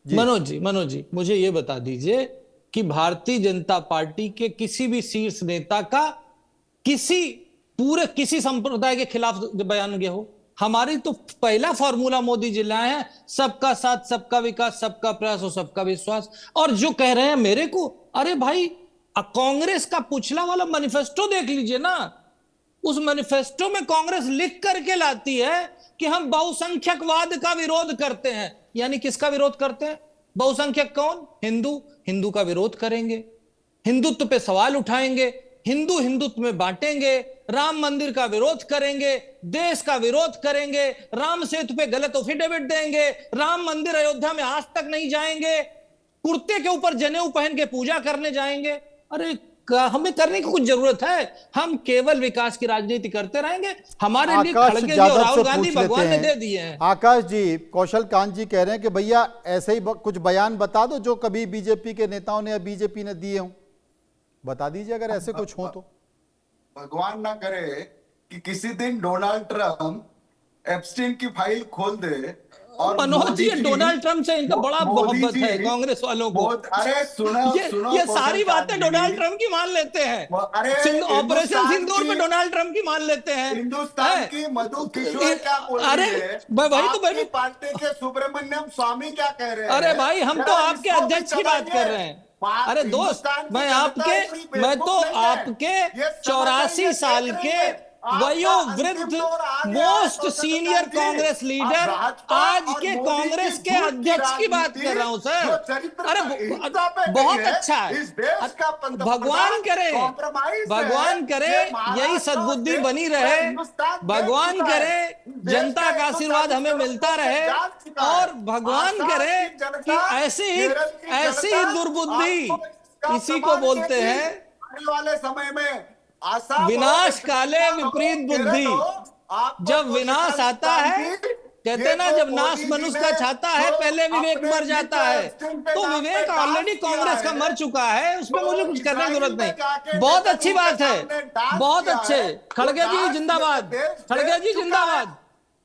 मनोज जी, मुझे ये बता दीजिए कि भारतीय जनता पार्टी के किसी भी शीर्ष नेता का किसी संप्रदाय के खिलाफ बयान गया हो? हमारी तो पहला फॉर्मूला मोदी जी लाए हैं, सबका साथ, सबका विकास, सबका प्रयास और सबका विश्वास। और जो कह रहे हैं मेरे को, अरे भाई कांग्रेस का पिछला वाला मैनिफेस्टो देख लीजिए ना। उस मैनिफेस्टो में कांग्रेस लिख करके लाती है कि हम बहुसंख्यकवाद का विरोध करते हैं। यानी किसका विरोध करते हैं? बहुसंख्यक कौन? हिंदू का विरोध करेंगे, हिंदुत्व पे सवाल उठाएंगे, हिंदुत्व में बांटेंगे, राम मंदिर का विरोध करेंगे, देश का विरोध करेंगे, राम सेतु पे गलत एफिडेविट देंगे, राम मंदिर अयोध्या में आज तक नहीं जाएंगे, कुर्ते के ऊपर जनेऊ पहन के पूजा करने जाएंगे। अरे हमें करने की कुछ जरूरत है? हम केवल विकास की राजनीति करते रहेंगे? हमारे लिए
आकाश
खड़गे जी और
यादव
राहुल
से
गांधी
पूछ लेते
भगवान ने दे
हैं।
दिए हैं।
आकाश जी, कौशल कांत जी कह रहे हैं कि भैया ऐसे ही कुछ बयान बता दो जो कभी बीजेपी के नेताओं ने या बीजेपी ने दिए हों, बता दीजिए अगर ऐसे कुछ हो तो।
भगवान ना करे कि किसी दिन डोनाल्ड ट्रंप एप्स्टीन की फाइल खोल दे और
मनोज जी,
मोदी
डोनाल्ड ट्रंप से इनका बड़ा
मोदी
मोहब्बत
जी
है कांग्रेस वालों को।
अरे सुनो सुनो
ये
कौशल
सारी
कांत
बातें
जी,
डोनाल्ड ट्रंप की मान लेते हैं।
अरे
ऑपरेशन
हिंदुस्तान
सिंदूर में
की-
डोनाल्ड ट्रंप की मान लेते हैं।
हिंदुस्तान
हैं?
की मधु किशोर क्या बोल
अरे,
रही है?
वही तो
आपकी पार्टी के सुब्रमण्यम स्वामी क्या कह रहे हैं?
अरे भाई, हम तो
जरा
आपके
इसको भी
अध्यक्ष की बात कर रहे हैं। अरे दोस्त,
हिंदुस्तान की
मैं
जनता
आपके
इतनी
मैं
बेवकूफ
तो
नहीं है।
आपके
ये समझ
84
रही
साल
है,
के
आपका
वयोवृद्ध
अंतिम दौर आ गया है,
मोस्ट
कौशल
सीनियर
कांत जी।
कांग्रेस
आप
लीडर,
भाजपा
आज
और
के
मोदी
कांग्रेस
की
के
झूठ
अध्यक्ष की बात
राजनीति
कर रहा हूं
जो
सर।
चरित्र
अरे
पर हिंसा पे
बहुत
गई है,
अच्छा है।
इस देश का पंतप्रधान
भगवान करे,
कॉम्प्रोमाइज
भगवान
है।
करे
ये महाराष्ट्र
यही सद्बुद्धि
देश
बनी
पूरा
रहे,
हिंदुस्तान देख
भगवान
चुका है।
करे
देश
जनता का
140
आशीर्वाद हमें
करोड़
मिलता
लोग
रहे,
जान चुका है।
और भगवान
आसाम
करे
की जनता,
कि ऐसी
केरल की
ऐसी
जनता
दुर्बुद्धि,
आपको इसका
इसी को
प्रमाण
बोलते
देगी।
हैं
आने वाले समय में आसाम
विनाश
हो,
काले
पंजाब हो,
विपरीत
केरल
बुद्धि।
हो, आपको
जब
तो
विनाश
कौशल
आता
कांत
है,
जी,
कहते
ये
ना,
जो
जब नाश
मोदी जी
मनुष्य
ने
का छाता है,
जो
पहले विवेक
अपने
मर जाता है।
मित्र के
तो
नाम
विवेक
पे
ऑलरेडी
डांस किया
कांग्रेस का
है,
मर चुका है, उसमें
तो
मुझे कुछ करने की जरूरत
इजराइल में जाके
नहीं। बहुत
नेतन्याहू
अच्छी
के
बात है,
सामने डांस
बहुत
किया
अच्छे।
है।
खड़गे
वो
जी
डांस
जिंदाबाद,
देश
खड़गे जी
चुका है।
जिंदाबाद,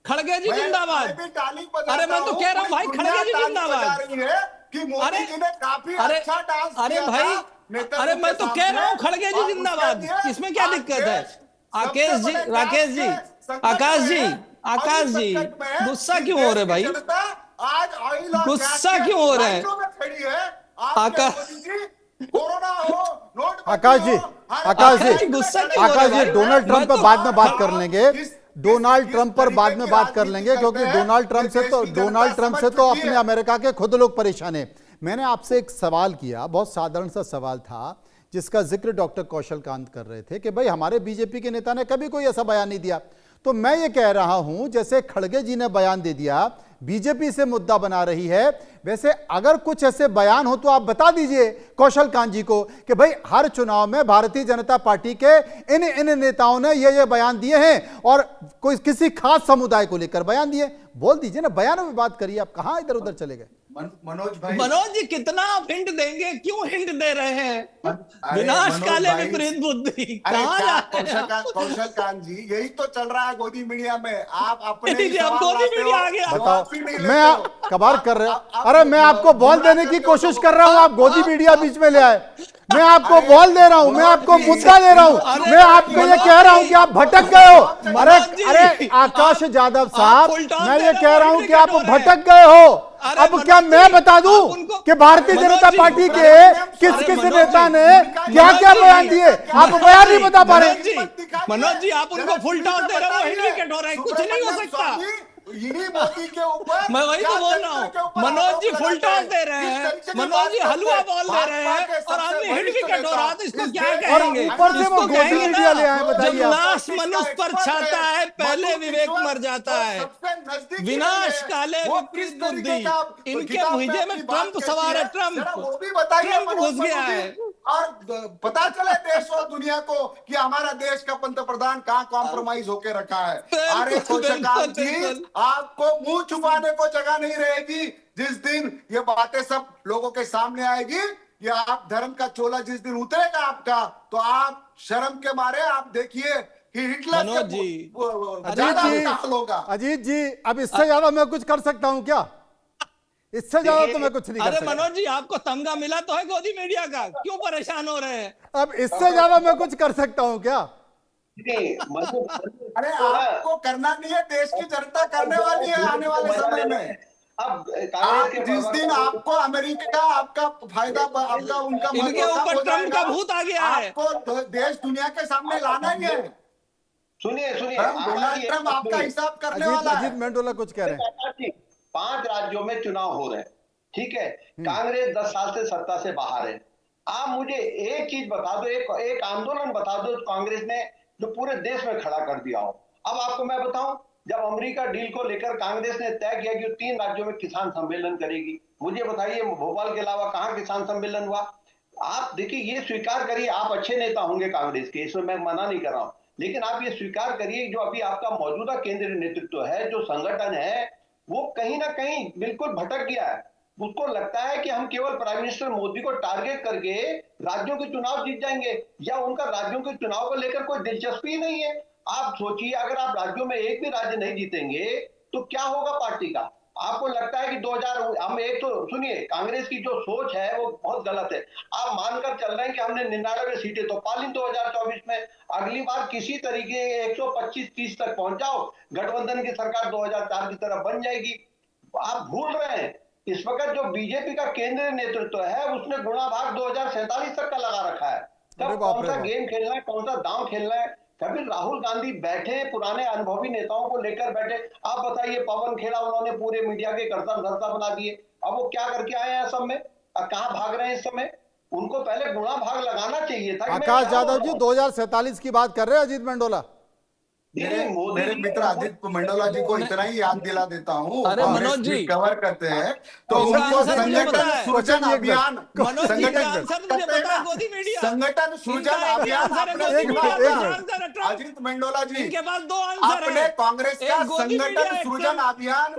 खड़गे जी
मैं
जिंदाबाद।
भी ताली बजाता
अरे मैं तो
हूं,
कह रहा हूं भाई,
पूरी
खड़गे जी
दुनिया ताली
जिंदाबाद।
बजा रही है कि मोदी
अरे
जी ने काफी
अरे
अच्छा डांस
अरे
किया
भाई,
था नेतन्याहू
अरे मैं
के
तो कह
सामने।
रहा हूं खड़गे जी
और
जिंदाबाद,
उसके लिए
इसमें क्या
आज
दिक्कत है?
देश
आकेश
सबसे
जी,
बड़े
राकेश जी,
गैस के संकट
आकाश
में
जी,
है। और
आकाश
इस
जी,
संकट में
गुस्सा
इस
क्यों हो
देश
रहे
की
भाई?
जनता आज ऑयल और
गुस्सा
गैस के
क्यों हो रहे हैं?
लाइनों में खड़ी है। आपके
आकाश-
मोदी जी, कोरोना हो, नोटबंदी
आकाश जी,
हो, हर
आकाश
बात
जी,
में
गुस्सा
खड़े
क्यों हो रहे
आकाश
हैं
जी,
भाई?
डोनाल्ड
मैं
ट्रंप पर
तो-
बाद में बात कर लेंगे।
किस
डोनाल्ड ट्रंप पर बाद
तरीके
में
की
बात कर
राजनीति
लेंगे, क्योंकि
करते हैं,
डोनाल्ड ट्रंप से
देश
तो
की जनता
डोनाल्ड ट्रंप से
समझ
तो
चुकी
अपने
है।
अमेरिका के खुद लोग परेशान हैं। मैंने आपसे एक सवाल किया, बहुत साधारण सा सवाल था, जिसका जिक्र डॉक्टर कौशल कांत कर रहे थे कि भाई हमारे बीजेपी के नेता ने कभी कोई ऐसा बयान नहीं दिया। तो मैं ये कह रहा हूं, जैसे खड़गे जी ने बयान दे दिया, बीजेपी से मुद्दा बना रही है, वैसे अगर कुछ ऐसे बयान हो तो आप बता दीजिए कौशल कांत जी को कि भाई हर चुनाव में भारतीय जनता पार्टी के इन इन नेताओं ने ये बयान दिए हैं और कोई किसी खास समुदाय को लेकर बयान दिए। बोल दीजिए ना, बयानों में बात करिए, आप कहां इधर उधर चले गए?
मनोज भाई,
मनोज जी, कितना आप हिंट देंगे? क्यों हिंट दे रहे हैं?
अरे
विनाश
मनोज
काले
भाई,
विपरीत बुद्धि,
अरे
कहां
क्या
जा रहे हैं?
कौशल कांत जी, यही तो चल रहा है गोदी मीडिया में। आप अपने
जी,
ही
अब
सवाल
गोदी
लाते हो,
मीडिया आ गया।
जवाब
बताओ,
भी नहीं लेते
मैं
हो।
कबार कर रहे
आप-
हो। अरे मैं आपको बॉल देने की कोशिश कर रहा हूं, आप गोदी मीडिया बीच में ले आए। मैं आपको बॉल दे रहा हूं, मैं आपको मुद्दा दे रहा हूं, मैं आपको ये कह रहा हूं कि आप भटक गए हो। अरे आकाश यादव साहब, मैं ये कह रहा हूं कि आप भटक गए हो। अब क्या मैं बता दूं कि भारतीय जनता पार्टी के किस किस नेता ने क्या क्या बयान दिए? आप बयान नहीं बता पा रहे।
मनोज जी, आप उनको फुल टॉस दे रहे हो, हिट विकेट हो रहा है, कुछ नहीं हो सकता।
इन्हीं मोदी के ऊपर
मैं वही तो बोल रहा हूँ, मनोज जी फुल टॉस दे रहे हैं, मनोज जी हलवा बॉल दे रहे हैं, और आदमी हिट विकेट हो रहा है, तो इसको क्या कहेंगे?
ऊपर से वो
इसको
गोदी
कहेंगे
मीडिया ले
ना,
आए, बताइए
जब
आप।
नाश मनुष्य पर छाता है, पहले विवेक मर जाता है। विनाश काले विपरीत बुद्धि, इनके भुजे में ट्रंप सवार है, ट्रंप
वो भी बताइए
ट्रंप
मनोज
घुस गया
मनोज जी।
है।
और पता चले देश और दुनिया को कि हमारा देश का पंतप्रधान कहाँ कॉम्प्रोमाइज होके रखा है। अरे कौशल कांत जी, आपको मुंह छुपाने को जगह नहीं रहेगी। जिस दिन ये बातें सब लोगों के सामने आएगी, ये आप धर्म का चोला जिस दिन उतरेगा आपका, तो आप शर्म के मारे आप देखिए कि हिटलर
मनोज
से
जी,
ज्यादा हाल होगा।
अजीत जी, अब इससे ज्यादा मैं कुछ कर सकता हूं क्या? इससे ज्यादा तो मैं कुछ नहीं कर
अरे
सकता।
मनोज जी, आपको तमगा मिला तो है गोदी मीडिया का, क्यों परेशान हो रहे हैं?
अब इससे ज्यादा मैं कुछ कर सकता हूं क्या?
अरे आपको करना नहीं है, देश की जनता करने वाली है आने वाले समय में।
अब
आप जिस दिन आपको अमेरिका आपका फायदा आपका उनका
इनके
महत्व
ऊपर
हो
ट्रंप का
जाएगा,
भूत आ गया है।
आपको देश दुनिया के सामने लाना ही है।
सुनिए
डोनाल्ड ट्रंप आपका हिसाब करने वाला
अजीत
है।
मेंडोला कुछ कह रहे हैं।
5 राज्यों में चुनाव हो रहे हैं, ठीक है। कांग्रेस 10 साल से सत्ता से बाहर है। आप मुझे एक चीज बता दो, एक आंदोलन बता दो कांग्रेस ने जो पूरे देश में खड़ा कर दिया हो। अब आपको मैं बताऊं, जब अमेरिका डील को लेकर कांग्रेस ने तय किया कि 3 राज्यों में किसान सम्मेलन करेगी, मुझे बताइए भोपाल के अलावा कहां किसान सम्मेलन हुआ? आप देखिए, ये स्वीकार करिए, आप अच्छे नेता होंगे कांग्रेस के, इसमें मैं मना नहीं कर रहा हूं, लेकिन आप ये स्वीकार करिए जो अभी आपका मौजूदा केंद्रीय नेतृत्व है, जो संगठन है, वो कहीं ना कहीं बिल्कुल भटक गया है। उसको लगता है कि हम केवल प्राइम मिनिस्टर मोदी को टारगेट करके राज्यों के चुनाव जीत जाएंगे, या उनका राज्यों के चुनाव को लेकर कोई दिलचस्पी नहीं है। आप सोचिए, अगर आप राज्यों में एक भी राज्य नहीं जीतेंगे तो क्या होगा पार्टी का? आपको लगता है कि 2000 हम एक तो सुनिए, कांग्रेस की जो सोच है वो बहुत गलत है। आप मानकर चल रहे हैं कि हमने 99 सीटें तो पा ली 2024 में, अगली बार किसी तरीके 125-30 तक पहुंच जाओ, गठबंधन की सरकार 2004 की तरफ बन जाएगी। आप भूल रहे हैं, इस वक्त जो बीजेपी का केंद्रीय नेतृत्व है उसने गुणा भाग 2047 तक का लगा रखा है।
अरे
तब
बाप
कौन
रे
सा
बाप।
गेम खेलना है, कौन सा दांव खेलना है? कभी राहुल गांधी बैठे पुराने अनुभवी नेताओं को लेकर बैठे, आप बताइए, पवन खेड़ा उन्होंने पूरे मीडिया के कर्तव्य धर्ता बना दिए, अब वो क्या करके आए हैं सब में, अब कहां भाग रहे हैं इस समय? उनको पहले गुणा भाग लगाना चाहिए था।
आकाश यादव जी 2047 की बात कर रहे हैं अजीत मंडोला।
मेरे मित्र आदित्य मंडोला जी को इतना ही याद दिला देता हूँ,
अरे
कांग्रेस
मनोज जी,
भी कवर करते हैं तो
इसका
उनको
आंसर मुझे पता
संगठन
है।
सृजन अभियान,
मनोज जी का आंसर मुझे पता है, गोदी मीडिया।
संगठन सृजन
इनका एक
अभियान
आंसर है,
आपने
गोदी
सुना
मीडिया
होगा।
का आंसर है, ट्रम्प।
अजीत मंडोला जी,
इनके पास दो आंसर
आपने
है।
कांग्रेस का
एक गोदी मीडिया,
संगठन
एक
सृजन
ट्रम्प।
अभियान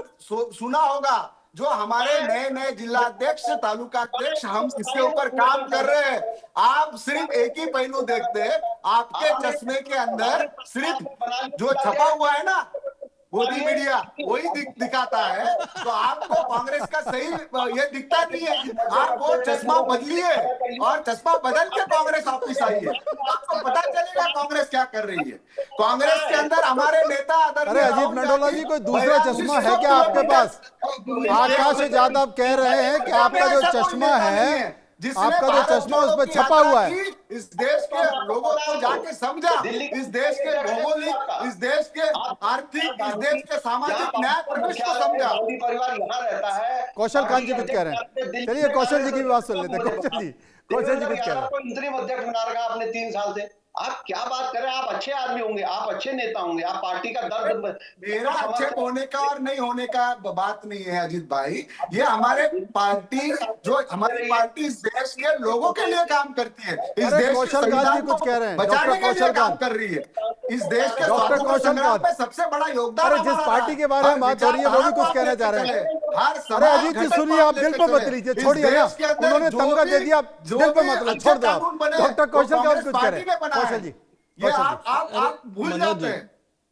सुना होगा, जो हमारे नए नए जिला अध्यक्ष, तालुका अध्यक्ष, हम इसके ऊपर काम कर रहे हैं। आप सिर्फ एक ही पहलू देखते हैं, आपके चश्मे के अंदर सिर्फ जो छपा हुआ है ना मोदी मीडिया वही दिखाता है, तो आपको कांग्रेस का सही ये दिखता नहीं है। आप वो चश्मा बदलिए और चश्मा बदल के कांग्रेस ऑफिस आइए, आपको पता चलेगा कांग्रेस क्या कर रही है। कांग्रेस के अंदर हमारे नेता
अरे अजीत मंडोला जी, कोई दूसरा चश्मा है क्या आपके पास? आकाश यादव कह रहे हैं कि आपका जो चश्मा है, आपका जो चश्मा उस पर छपा हुआ है।
इस देश के लोगों को जाके समझा, इस देश के भौगोलिक, इस देश के आर्थिक, इस देश के सामाजिक न्याय प्रविष्ट को समझा।
मोदी परिवार यहाँ रहता है।
कौशल खान जी कुछ कह रहे हैं, चलिए कौशल जी की भी बात सुन लेते हैं। कौशल जी कुछ कह रहे हैं।
इंतरिम अध्यक्ष बना रखा आपने 3 साल से, आप क्या बात करें? आप अच्छे आदमी होंगे, आप अच्छे नेता होंगे, आप पार्टी का दर्द
मेरा अच्छे होने का और नहीं होने का बात नहीं है अजीत भाई, ये हमारे पार्टी, जो हमारी पार्टी इस देश के लोगों के लिए काम करती है, इस
अरे
देश के
कौशल खान जी
संविधान
कुछ
को
कह रहे हैं,
बचाने
डॉक्टर
के लिए
कौशल
काम
खान।
कर रही है। इस देश के
डॉक्टर
स्वाधीनता
कौशल
संग्राम
खान।
में सबसे बड़ा योगदान
अरे जिस
हमारा
पार्टी के बारे में
है।
बात हो रही है वो भी कुछ कहना चाह रहे हैं। अरे अजीत जी सुनिए, आप दिल पर मत लीजिए, छोड़िए ना, उन्होंने तमगा दे दिया, दिल पर मत लो, छोड़ दो आप। डॉक्टर कौशल खान कुछ कह रहे हैं। कौशल जी,
ये आप भूल जाते हैं।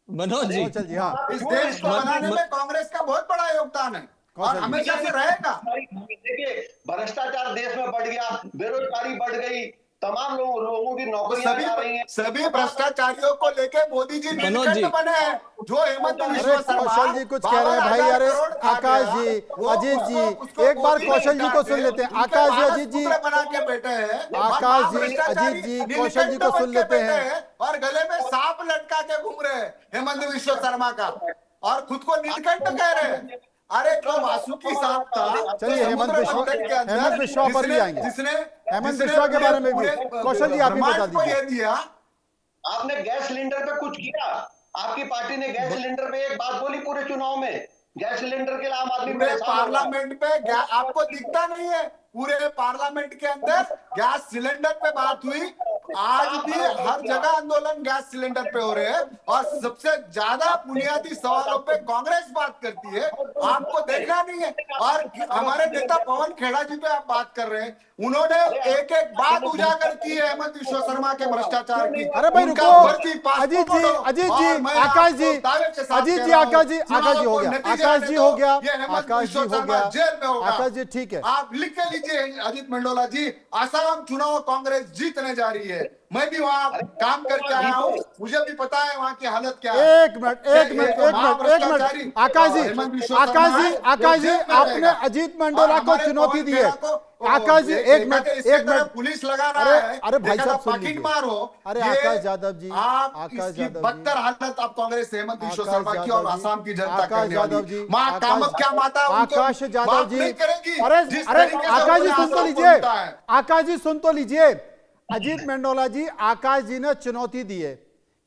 मनोज जी,
कौशल जी, हाँ
इस देश को बनाने में कांग्रेस का बहुत बड़ा योगदान है और हमेशा से रहेगा।
देखिए, भ्रष्टाचार देश में बढ़ गया, बेरोजगारी बढ़ गई, तमाम लोगों की नौकरियां जा रही हैं।
सभी भ्रष्टाचारियों को लेके मोदी जी
मनोज जी।
नीलकंठ बने हैं, जो हेमंत
अरे
विश्व शर्मा,
कौशल जी कुछ कह रहे हैं भाई। अरे
12,000 करोड़ खा
आकाश
गया,
जी,
वो
अजीत जी,
उसको
एक बार
मोदी
कौशल
ने
जी को सुन
डांटे,
लेते हैं।
उनके
आकाश जी,
भारत
अजीत जी,
पुत्र बना के बैठे हैं,
आकाश जी,
भ्रष्टाचारी
अजीत जी,
नीलकंठ
कौशल जी को
बन
सुन
के
लेते
बैठे
हैं।
और गले में सांप लटका के घूम रहे हैं हेमंत विश्व शर्मा का, और खुद को नीलकंठ कह रहे हैं। अरे जो वासुकी सांप था,
चलिए, हेमंत विश्वा पर भी आएंगे। हेमंत विश्वा के बारे में भी कौशल जी आप ही बता दीजिए।
दिया
आपने गैस सिलेंडर पे कुछ किया? आपकी पार्टी ने गैस सिलेंडर पे एक बात बोली पूरे चुनाव में? गैस सिलेंडर के लिए आम आदमी
पूरे
परेशान हो रहा है।
पार्लियामेंट पे आपको दिखता नहीं है, पूरे पार्लियामेंट के अंदर गैस सिलेंडर पे बात हुई। आज भी हर जगह आंदोलन गैस सिलेंडर पे हो रहे हैं और सबसे ज्यादा बुनियादी सवालों पे कांग्रेस बात करती है, आपको देखना नहीं है। और हमारे नेता पवन खेड़ा जी पे आप बात कर रहे हैं, उन्होंने एक एक बात उजागर की है हेमंत विश्व शर्मा के भ्रष्टाचार की।
अरे भाई
उनका
रुको,
फर्जी पासपोर्ट
अजीत जी,
हो,
अजीत
और
जी,
मैं
आकाश जी,
आपको दावे के साथ
अजीत
कह
जी,
रहा हूं,
आकाश जी हो
चुनाव
गया,
को नतीजे
आकाश जी
आने
हो
दो,
गया,
ये हेमंत
आकाश जी
विश्व
हो
शर्मा
गया,
जेल में होगा।
आकाश जी ठीक है।
आप लिख के लीजिए अजीत मंडोला जी, आसाम चुनाव कांग्रेस जीतने जा रही है। मैं भी वहाँ काम करके आया हूँ, मुझे भी पता है वहाँ की हालत क्या है।
एक मिनट आकाश जी, आकाश जी, आपने अजीत मंडोला को चुनौती दी है। आकाश जी एक मिनट
पुलिस लगा रहा है।
अरे भाई साहब सुन लीजिए।
मारो।
अरे आकाश यादव जी,
आप
आकाश
इसकी
यादव जी,
बदतर हालत आप कांग्रेस हेमंत विश्व
आकाश
शर्मा की और
यादव जी,
आसाम की जनता
आकाश
करने
यादव
वाली
जी,
माँ कामाख्या माता उनको
आकाश यादव
माफ
जी,
नहीं करेगी।
अरे
जिस
अरे
तरीके से
आकाश जी
उन्होंने
सुन तो
आसाम को
लीजिए,
लूटा है।
आकाश जी सुन तो लीजिए। अजीत मंडोला जी, आकाश जी ने चुनौती दी है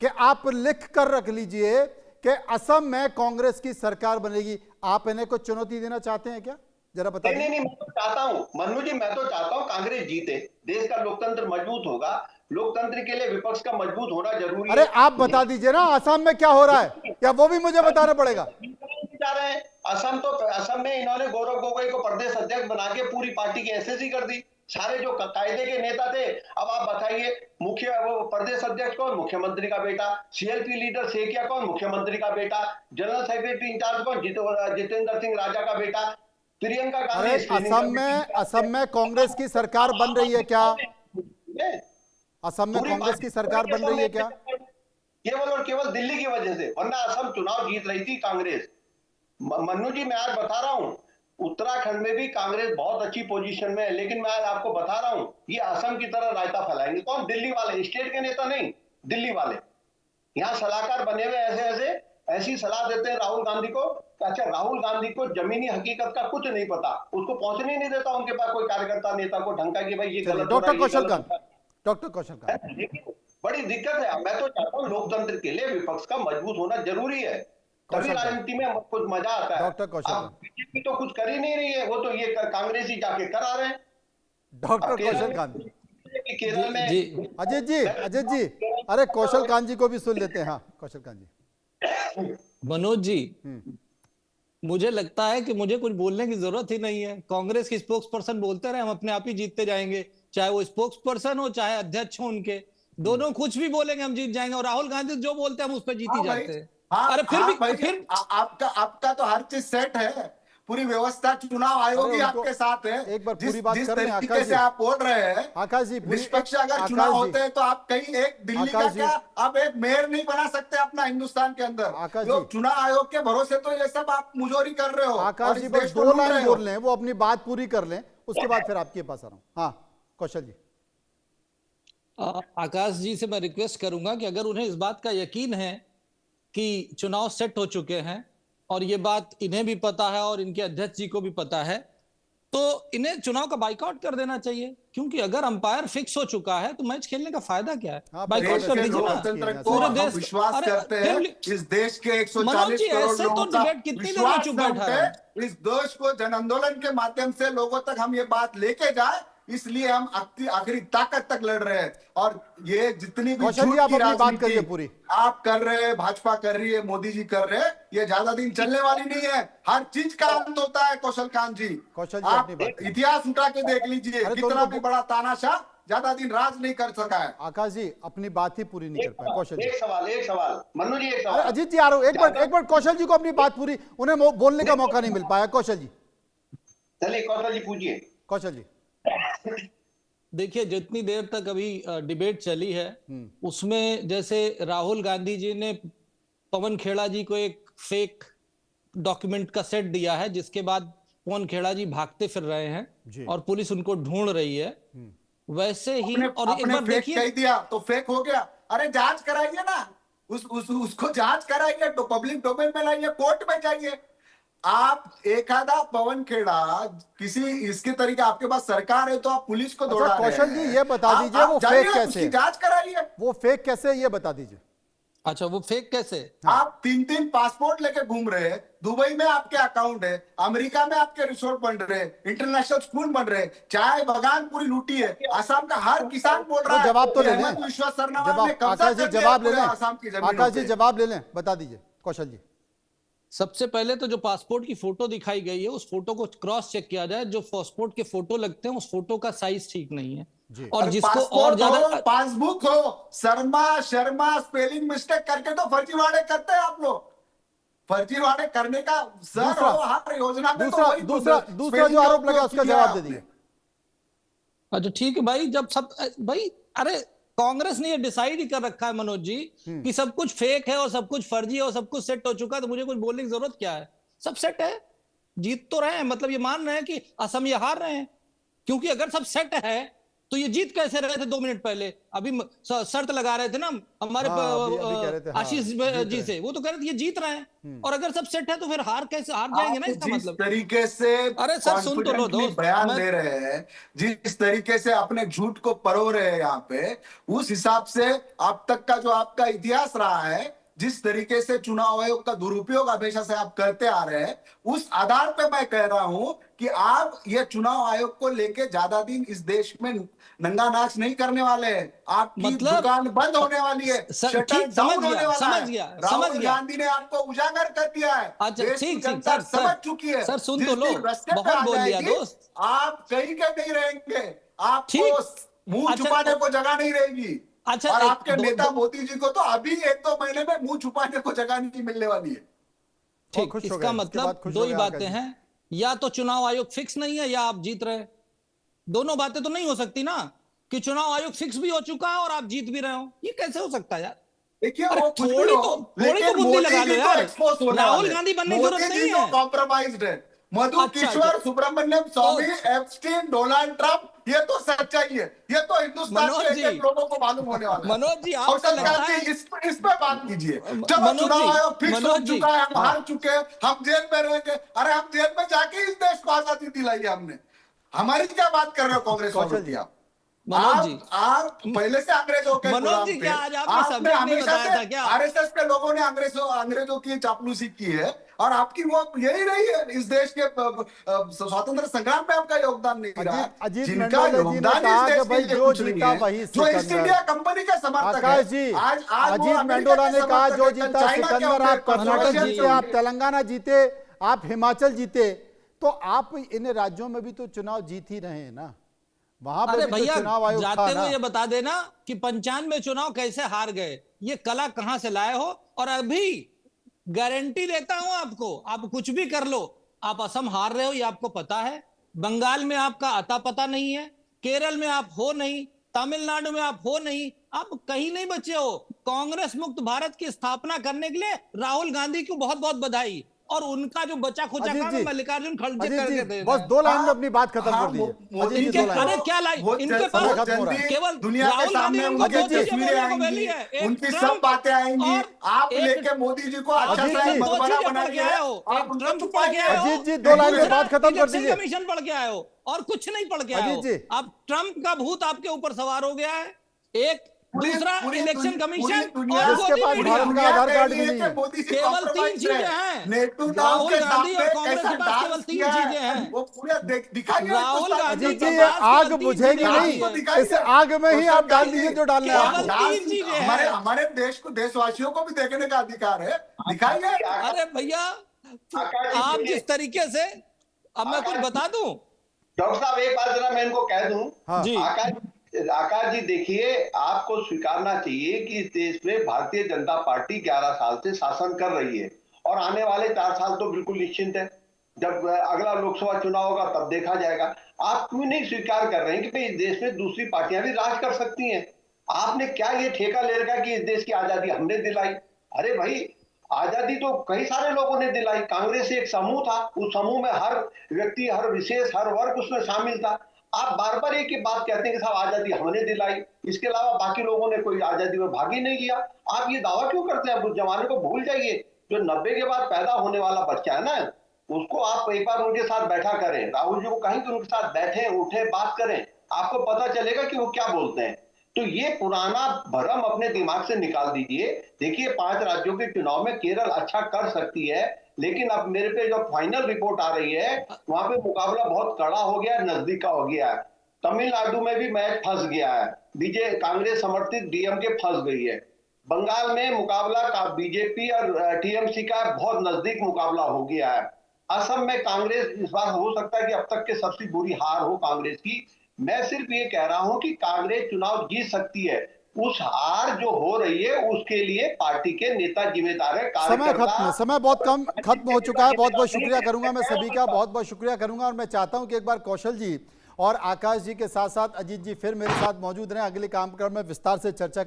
कि आप लिख कर रख लीजिए कि असम में कांग्रेस की सरकार बनेगी। आप इन्हें को चुनौती देना चाहते हैं क्या? जरा बता
नहीं
दीजिए।
नहीं, मैं तो चाहता हूं मन्नू जी, मैं तो चाहता हूं कांग्रेस जीते, देश का लोकतंत्र मजबूत होगा। लोकतंत्र के लिए विपक्ष का मजबूत होना जरूरी है।
अरे आप बता दीजिए ना असम में क्या हो रहा है, या वो भी मुझे बताना पड़ेगा?
जा रहे हैं असम में इन्होंने गौरव गोगोई को प्रदेश अध्यक्ष बना के पूरी पार्टी की एसएससी कर दी। सारे जो कायदे के नेता थे, अब आप बताइए मुख्य वो प्रदेश अध्यक्ष कौन? मुख्यमंत्री का बेटा। सीएलपी लीडर सेकिया कौन? मुख्यमंत्री का बेटा। जनरल सेक्रेटरी इंचार्ज कौन? जितेंद्र सिंह राजा का बेटा। प्रियंका
अरे
गांधी
असम में कांग्रेस की सरकार बन रही है क्या? असम में कांग्रेस की सरकार बन रही है क्या?
केवल और केवल दिल्ली की वजह से, वरना असम चुनाव जीत रही थी कांग्रेस। मन्नू जी, मैं आज बता रहा हूं, उत्तराखंड में भी कांग्रेस बहुत अच्छी पोजीशन में है, लेकिन मैं आज आपको बता रहा हूं, ये असम की तरह रायता फैलाएंगे। कौन? दिल्ली वाले, स्टेट के नेता नहीं, दिल्ली वाले। यहाँ सलाहकार बने हुए ऐसी सलाह देते हैं राहुल गांधी को। अच्छा, राहुल गांधी को जमीनी हकीकत का कुछ नहीं पता, उसको पहुंचने नहीं देता उनके पास कोई कार्यकर्ता नेता को ढंग का कि भाई ये गलत।
डॉक्टर कौशल कांत,
लेकिन बड़ी दिक्कत है। मैं तो चाहता हूँ लोकतंत्र के लिए विपक्ष का मजबूत होना जरूरी है, तभी राजनीति में कुछ मजा आता है।
डॉक्टर कौशल कांत,
बीजेपी तो कुछ कर ही नहीं रही है, वो तो ये कांग्रेस ही जाके करा रहे हैं।
डॉक्टर कौशल कांत,
केरल में
अजीत जी, अरे कौशल कांत जी को भी सुन लेते हैं। हाँ कौशल कांत जी।
मनोज जी, मुझे लगता है कि मुझे कुछ बोलने की जरूरत ही नहीं है। कांग्रेस के स्पोक्स पर्सन बोलते रहे, हम अपने आप ही जीतते जाएंगे, चाहे वो स्पोक्स पर्सन हो चाहे अध्यक्ष हो उनके, दोनों कुछ भी बोलेंगे हम जीत जाएंगे। और राहुल गांधी जो बोलते हैं हम उस पर जीत ही जाते हैं। अरे फिर
आपका तो हर चीज सेट है, पूरी व्यवस्था चुनाव आयोग ही आपके साथ है।
एक बार पूरी बात
जिस
कर रहे हैं
तरीके से आप बोल रहे हैं,
आकाश जी,
निष्पक्ष अगर चुनाव होते हैं तो आप कहीं एक दिल्ली का क्या आप एक मेयर नहीं बना सकते अपना हिंदुस्तान के अंदर। लोग चुनाव आयोग के भरोसे तो ये सब आप मुजोरी कर रहे हो।
आकाश जी बस 2 लाइन बोल रहे हैं, वो अपनी बात पूरी कर लें, उसके बाद फिर आपके पास आ रहा हूं। हाँ कौशल जी।
आकाश जी से मैं रिक्वेस्ट करूंगा कि अगर उन्हें इस बात का यकीन है कि चुनाव सेट हो चुके हैं और ये बात इन्हें भी पता है और इनके अध्यक्ष जी को भी पता है, तो इन्हें चुनाव का बाइकआउट कर देना चाहिए। क्योंकि अगर अंपायर फिक्स हो चुका है तो मैच खेलने का फायदा क्या है? बाइकआउट कर दीजिए ना।
पूरे देश विश्वास करते हैं, इस देश के 140 करोड़ लोगों का विश्वास है। इस देश को जन आंदोलन के माध्यम से लोगों तक हम ये बात लेके जाए, इसलिए हम आखिरी ताकत तक लड़ रहे हैं। और ये जितनी भी झूठ की राजनीति
पूरी
आप कर रहे हैं, भाजपा कर रही है, मोदी जी कर रहे हैं, ये ज्यादा दिन चलने वाली नहीं है। हर चीज का अंत होता है। कौशल कांत जी, आप इतिहास उठा के देख लीजिए, कितना भी बड़ा तानाशाह ज्यादा दिन राज नहीं कर सका है।
आकाश जी अपनी बात ही पूरी नहीं कर पाए। कौशल जी,
एक सवाल मन्नू जी, एक सवाल।
अजीत जी आ रहा हूं, एक बार कौशल जी को अपनी बात पूरी, उन्हें बोलने का मौका नहीं मिल पाया। कौशल जी
चलिए, कौशल जी पूछिए।
कौशल जी,
देखिए, जितनी देर तक अभी डिबेट चली है उसमें जैसे राहुल गांधी जी ने पवन खेड़ा जी को एक फेक डॉक्यूमेंट का सेट दिया है, जिसके बाद पवन खेड़ा जी भागते फिर रहे हैं और पुलिस उनको ढूंढ रही है, वैसे ही और एक बार देखिए,
कह दिया तो फेक हो गया। अरे जांच कराइए ना, उसको जांच कराइए, तो पब्लिक डोमेन में लाइए, कोर्ट में जाइए। आप एक आधा पवन खेड़ा किसी इसके तरीके, आपके पास सरकार है तो आप पुलिस को दौड़ा रहे हैं।
कौशल जी ये बता दीजिए वो फेक कैसे,
जांच कराइए।
वो फेक कैसे ये बता दीजिए।
अच्छा, वो फेक कैसे?
आप 3 पासपोर्ट लेके घूम रहे हैं, दुबई में आपके अकाउंट है, अमेरिका में आपके रिसोर्ट बन रहे हैं, इंटरनेशनल स्कूल बन रहे हैं, चाय बगान पूरी लूटी है। असम का हर किसान बोल रहा है,
जवाब तो ले लें,
विश्वास सरनामा ने कब्जा
आकाश जी
कर लिया
जवाब ले लें,
असम की जमीन।
आकाश जी जवाब ले लें, बता दीजिए कौशल जी।
सबसे पहले तो जो पासपोर्ट की फोटो दिखाई गई है उस फोटो को क्रॉस चेक किया जाए। जो पासपोर्ट के फोटो लगते हैं उस फोटो का साइज ठीक नहीं है। और जिसको और ज्यादा
पासबुक हो, शर्मा स्पेलिंग मिस्टेक करके तो फर्जीवाड़े करते हैं आप लोग। फर्जीवाड़े करने का सर हर योजना में
दूसरा जो आरोप लगा उसका जवाब दे दिए।
अच्छा ठीक है भाई, जब सब भाई, अरे कांग्रेस ने ये डिसाइड ही कर रखा है मनोज जी कि सब कुछ फेक है और सब कुछ फर्जी है और सब कुछ सेट हो चुका है, तो मुझे कुछ बोलने की जरूरत क्या है? सब सेट है, जीत तो रहे हैं, मतलब ये मान रहे हैं कि असम ये हार रहे हैं। क्योंकि अगर सब सेट है तो ये जीत कैसे रहे थे 2 मिनट पहले? अभी शर्त लगा रहे थे ना हमारे आशीष जी से, वो तो कह रहे थे ये जीत रहे हैं। और अगर सब सेट है तो फिर हार कैसे, हार जाएंगे ना, इसका मतलब।
तरीके से
अरे सर सुन तो लो दोस्त,
बयान दे रहे हैं, जिस तरीके से अपने झूठ को परो रहे हैं यहाँ पे, उस हिसाब से अब तक का जो आपका इतिहास रहा है, जिस तरीके से चुनाव आयोग का दुरुपयोग हमेशा से आप करते आ रहे हैं, उस आधार पे मैं कह रहा हूं कि आप ये चुनाव आयोग को लेके ज्यादा दिन इस देश में नंगा नाच नहीं करने वाले हैं। आपकी
मतलब
दुकान बंद होने वाली है, शटर
ठीक,
डाउन होने वाला
समझ
है।
गया,
राहुल गांधी ने आपको उजागर कर दिया है।
अच्छा,
देश की
ठीक,
जनता
सर,
समझ चुकी है।
सर, सुन
जिस
तो लो,
दिन रास्ते पे
बहुत
आ
बोल लिया,
जाएगी,
दोस्त।
आप कहीं के नहीं रहेंगे, आपको
ठीक।
मुंह
अच्छा,
छुपाने को जगह नहीं रहेगी।
अच्छा,
और
एक-
आपके
दो-
नेता
दो-
मोदी जी को तो अभी 1-2 महीने में मुंह छुपाने को जगह नहीं मिलने वाली है।
ठीक,
खुश हो
इसका
गए, इसके
मतलब
बाद खुश
दो
हो
ही
गए
बातें
आकाश जी।
हैं, या तो चुनाव आयोग फिक्स नहीं है या आप जीत रहे हैं। दोनों बातें तो नहीं हो सकती ना, कि चुनाव आयोग फिक्स भी हो चुका है और आप जीत भी रहे हो। ये कैसे हो सकता है यार?
देखिए
अरे
वो कुछ भी
थोड़ी
हो,
तो बुद्धि
मोदी
लगा लो
जी तो
यार।
एक्सपोज होने
राहुल
वाले हैं।
गांधी बनने की
मोदी
जरूरत
जी
नहीं
तो
है।
कॉम्प्रोमाइज्ड है। मधु
अच्छा,
किशोर
अच्छा।
सुब्रमण्यम स्वामी, एप्स्टीन, डोनाल्ड ट्रंप, ये तो सच्चाई है। ये तो हिंदुस्तान
मनोज
के
जी,
एक लोगों को मालूम होने वाला है।
मनोज जी,
और
आपको लगता
सरकार
है
जी इस पे बात कीजिए। चलो
मनोज
चुनाव
जी,
आयोग फिक्स हो
मनोज जी,
चुका है, हम हार चुके हैं, हम जेल में रहेंगे। अरे हम जेल में जाके इस देश को आजादी दिलाई है हमने। हमारी क्या बात कर रहे हो कांग्रेस
कौशल
वालों
जी।
की आप?
मनोज जी,
आप पहले से अंग्रेजों के
मनोज
गुलाम
जी,
थे।
क्या आज आपने
आपने
सब्जेक्ट नहीं
हमेशा
बताया
से
था क्या?
आरएसएस के लोगों ने अंग्रेजों की चापलूसी की है, और आपकी वो यही रही है। इस देश के स्वतंत्र संग्राम में आपका योगदान नहीं रहा।
अजीत
जिनका
मंडोले जी ने
योगदान इस
कहा
देश
कि
के
भाई
लिए
जो
कुछ नहीं
जीता
है,
वही
जो ईस्ट
सिकंदर।
इंडिया कंपनी का समर्थक
आकाश
है,
जी,
आज वो
अजीत
अमेरिका
मंडोला
के
ने कहा
समर्थक
जो
है,
जीता
चाइना के
सिकंदर,
होंगे,
आप कर्नाटक
रशियन
जीते,
के
आप
होंगे।
तेलंगाना जीते, आप हिमाचल जीते, तो आप इन राज्यों में भी तो चुनाव जीत ही रहे हैं ना, वहां
अरे
पर भी तो
भैया,
चुनाव आयोग था
जाते
ना।
हुए ये बता देना कि 95 चुनाव कैसे हार गए, ये कला कहां से लाए हो। और अभी गारंटी देता हूं आपको, आप कुछ भी कर लो, आप असम हार रहे हो, ये आपको पता है। बंगाल में आपका अता पता नहीं है, केरल में आप हो नहीं, तमिलनाडु में आप हो नहीं, आप कहीं नहीं बचे हो। कांग्रेस मुक्त भारत की स्थापना करने के लिए राहुल गांधी को बहुत बहुत बधाई। और उनका जो बचा खुचा
अजीत
काम है
जी,
मल्लिकार्जुन खड़गे
अजीत
करके
जी,
दे
बस
रहे
2 लाइन में
हाँ,
अपनी बात खत्म
हाँ,
कर दी है।
मोदी
अजीत जी,
इनके
2 लाइन।
अरे क्या लाइन
बहुत
इनके
जल्द-
पास
बहुत
खत्म हो रहा है।
जल्दी
केवल
दुनिया के
राहुल गांधी
सामने
उनको
उनकी
दो चीजें
तस्वीरें
बोलने को
आएंगी,
मिली है, एक
उनकी सब
ट्रम्प
बातें आएंगी।
और
आप
एक-
लेके मोदी जी को अच्छा
अजीत
सा
जी,
दो
मकबरा
चीजें पढ़
बनाइए,
के आए हो,
आप
एक
उनको
ट्रम्प पढ़
छुपाइए।
के आए हो,
अजीत जी, 2 लाइन में
दूसरा
बात खत्म कर
इलेक्शन
दीजिए।
कमीशन पढ़ के आए हो, और कुछ नहीं पढ़ के आए
अजीत
हो।
जी।
अब ट्रम्प का भूत आपके ऊपर सवार हो गया है, एक दूसरा
पूरी
इलेक्शन
पूरी
कमीशन
दुनिया-
और
जिसके
मोदी
पास
मीडिया।
भारत का आधार कार्ड भी
दुनिया
नहीं
के
है।
मोदी जी
केवल 3
compromised
चीजें
है।
हैं,
नेटू डाउन
राहुल
के
गांधी और
सामने
कांग्रेस
कैसा
के पास
डांस
केवल 3
किया है,
चीजें हैं।
वो पूरा दिखाइए
राहुल
हिंदुस्तान को।
गांधी
अजीत
के
जी, ये
पास
आग
केवल 3
बुझेगी
चीजें
नहीं,
हैं।
दिखाइए।
इस आग में ही आप डाल दीजिए जो डालना है
केवल
आपको।
3 चीजें हैं।
हमारे देश को, देशवासियों को भी देखने का अधिकार है, दिखाइए।
अरे भैया,
आकाश जी,
आप
देखिए।
जिस तरीके से, अब मैं कुछ बता दूं
डॉक्टर साहब एक बात जरा मैं इनको कह दूं।
हाँ।
जी,
आकाश जी देखिए, आपको स्वीकारना चाहिए कि इस देश में भारतीय जनता पार्टी 11 साल से शासन कर रही है, और आने वाले 4 साल तो बिल्कुल निश्चिंत है। जब अगला लोकसभा चुनाव होगा तब देखा जाएगा। आप क्यों नहीं स्वीकार कर रहे हैं कि भाई इस देश में दूसरी पार्टियां भी राज कर सकती हैं? आपने क्या ये ठेका ले रखा कि इस देश की आजादी हमने दिलाई? अरे भाई, आजादी तो कई सारे लोगों ने दिलाई। कांग्रेस एक समूह था, उस समूह में हर व्यक्ति, हर विशेष, हर वर्ग उसमें शामिल था। आप बार बार एक ही बात कहते हैं कि साहब आजादी हमने दिलाई, इसके अलावा बाकी लोगों ने कोई आजादी में भाग ही नहीं लिया। आप ये दावा क्यों करते हैं? उस जमाने को भूल जाइए। जो 90 के बाद पैदा होने वाला बच्चा है ना, उसको आप एक बार उनके साथ बैठा करें, राहुल जी को कहीं कि उनके साथ बैठे उठे बात करें, आपको पता चलेगा कि वो क्या बोलते हैं। तो ये पुराना भ्रम अपने दिमाग से निकाल दीजिए। देखिए, 5 राज्यों के चुनाव में केरल अच्छा कर सकती है, लेकिन अब मेरे पे जो फाइनल रिपोर्ट आ रही है वहां पे मुकाबला बहुत कड़ा हो गया, नजदीक का हो गया है। तमिलनाडु में भी मैच फंस गया है, कांग्रेस समर्थित डीएमके फंस गई है। बंगाल में मुकाबला का बीजेपी और टीएमसी का बहुत नजदीक मुकाबला हो गया है। असम में कांग्रेस, इस बार हो सकता है कि अब तक के सबसे बुरी हार हो कांग्रेस की। मैं सिर्फ ये कह रहा हूं कि कांग्रेस चुनाव जीत सकती है। उस हार जो हो रही है उसके लिए पार्टी के नेता जिम्मेदार है।
समय खत्म, समय बहुत कम खत्म हो चुका है। बहुत बहुत शुक्रिया करूंगा मैं सभी का, बहुत बहुत शुक्रिया करूंगा। और मैं चाहता हूं कि एक बार कौशल जी और आकाश जी के साथ साथ अजीत जी फिर मेरे साथ मौजूद रहें। अगले कार्यक्रम में विस्तार से चर्चा